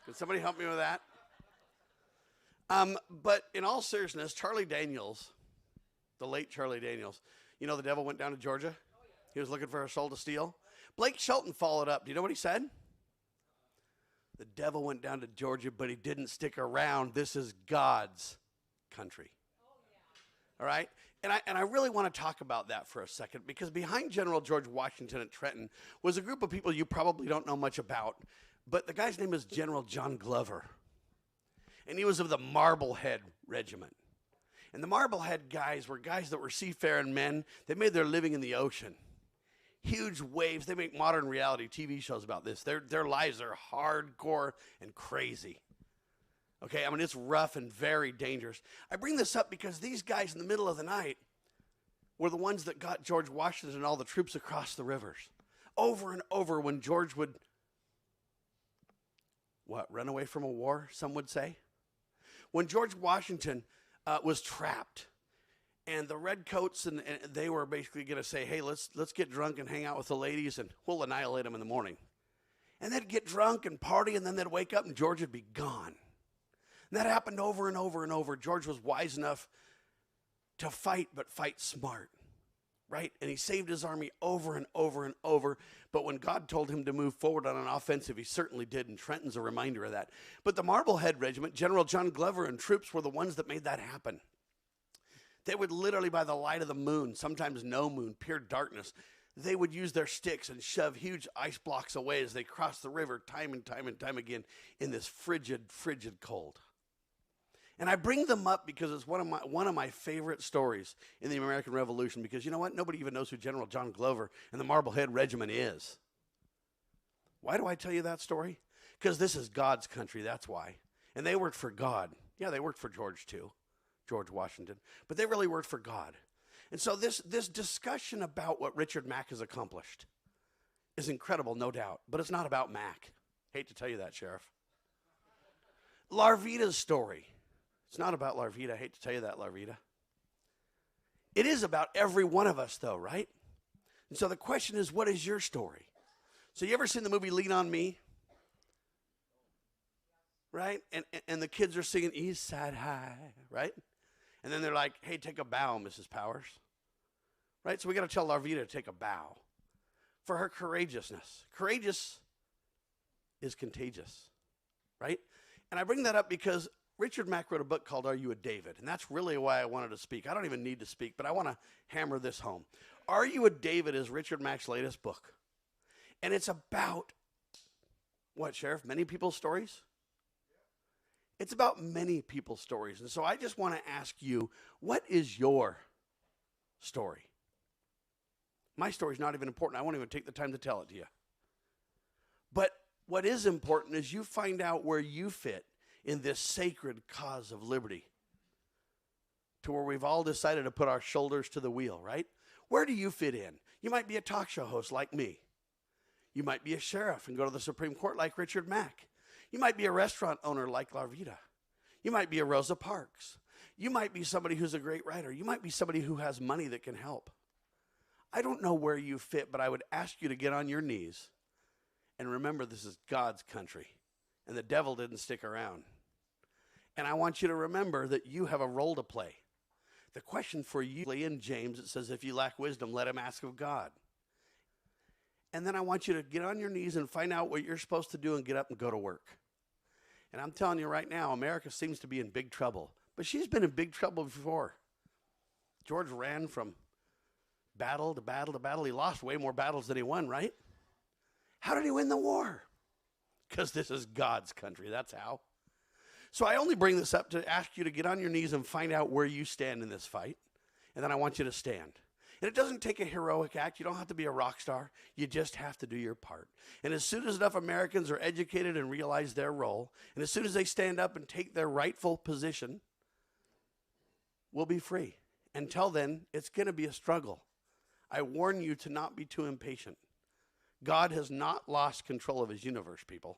Can somebody help me with that? But in all seriousness, Charlie Daniels, the late Charlie Daniels, you know the devil went down to Georgia? He was looking for a soul to steal. Blake Shelton followed up. Do you know what he said? The devil went down to Georgia, but he didn't stick around. This is God's country. All right? And I really want to talk about that for a second, because behind General George Washington at Trenton was a group of people you probably don't know much about, but the guy's name is General John Glover. And he was of the Marblehead Regiment. And the Marblehead guys were guys that were seafaring men. They made their living in the ocean. Huge waves. They make modern reality TV shows about this. Their lives are hardcore and crazy. Okay, I mean, it's rough and very dangerous. I bring this up because these guys in the middle of the night were the ones that got George Washington and all the troops across the rivers. Over and over when George would, run away from a war, some would say? When George Washington was trapped, and the redcoats and they were basically going to say, hey, let's get drunk and hang out with the ladies, and we'll annihilate them in the morning. And they'd get drunk and party, and then they'd wake up, and George would be gone. And that happened over and over and over. George was wise enough to fight, but fight smart, right? And he saved his army over and over and over. But when God told him to move forward on an offensive, he certainly did, and Trenton's a reminder of that. But the Marblehead Regiment, General John Glover and troops were the ones that made that happen. They would literally, by the light of the moon, sometimes no moon, pure darkness, they would use their sticks and shove huge ice blocks away as they crossed the river time and time and time again in this frigid, frigid cold. And I bring them up because it's one of my favorite stories in the American Revolution, because you know what? Nobody even knows who General John Glover and the Marblehead Regiment is. Why do I tell you that story? Because this is God's country, that's why. And they worked for God. Yeah, they worked for George too, George Washington. But they really worked for God. And so this discussion about what Richard Mack has accomplished is incredible, no doubt. But it's not about Mack. Hate to tell you that, Sheriff. Larvita's story. It's not about Larvita. I hate to tell you that, Larvita. It is about every one of us, though, right? And so the question is, what is your story? So you ever seen the movie Lean on Me? Right? And the kids are singing East Side High, right? And then they're like, hey, take a bow, Mrs. Powers. Right? So we got to tell Larvita to take a bow for her courageousness. Courageous is contagious, right? And I bring that up because Richard Mack wrote a book called Are You a David? And that's really why I wanted to speak. I don't even need to speak, but I want to hammer this home. Are You a David is Richard Mack's latest book. And it's about, what, Sheriff? Many people's stories? It's about many people's stories. And so I just want to ask you, what is your story? My story's not even important. I won't even take the time to tell it to you. But what is important is you find out where you fit in this sacred cause of liberty, to where we've all decided to put our shoulders to the wheel, right? Where do you fit in? You might be a talk show host like me. You might be a sheriff and go to the Supreme Court like Richard Mack. You might be a restaurant owner like Larvita. You might be a Rosa Parks. You might be somebody who's a great writer. You might be somebody who has money that can help. I don't know where you fit, but I would ask you to get on your knees and remember this is God's country, and the devil didn't stick around. And I want you to remember that you have a role to play. The question for you, in James, it says, if you lack wisdom, let him ask of God. And then I want you to get on your knees and find out what you're supposed to do and get up and go to work. And I'm telling you right now, America seems to be in big trouble. But she's been in big trouble before. George ran from battle to battle to battle. He lost way more battles than he won, right? How did he win the war? Because this is God's country. That's how. So I only bring this up to ask you to get on your knees and find out where you stand in this fight. And then I want you to stand. And it doesn't take a heroic act. You don't have to be a rock star. You just have to do your part. And as soon as enough Americans are educated and realize their role, and as soon as they stand up and take their rightful position, we'll be free. Until then, it's going to be a struggle. I warn you to not be too impatient. God has not lost control of his universe, people.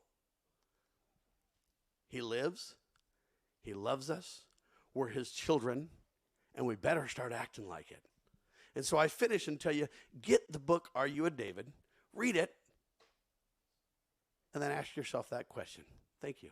He lives. He loves us. We're his children, and we better start acting like it. And so I finish and tell you, get the book, Are You a David? Read it, and then ask yourself that question. Thank you.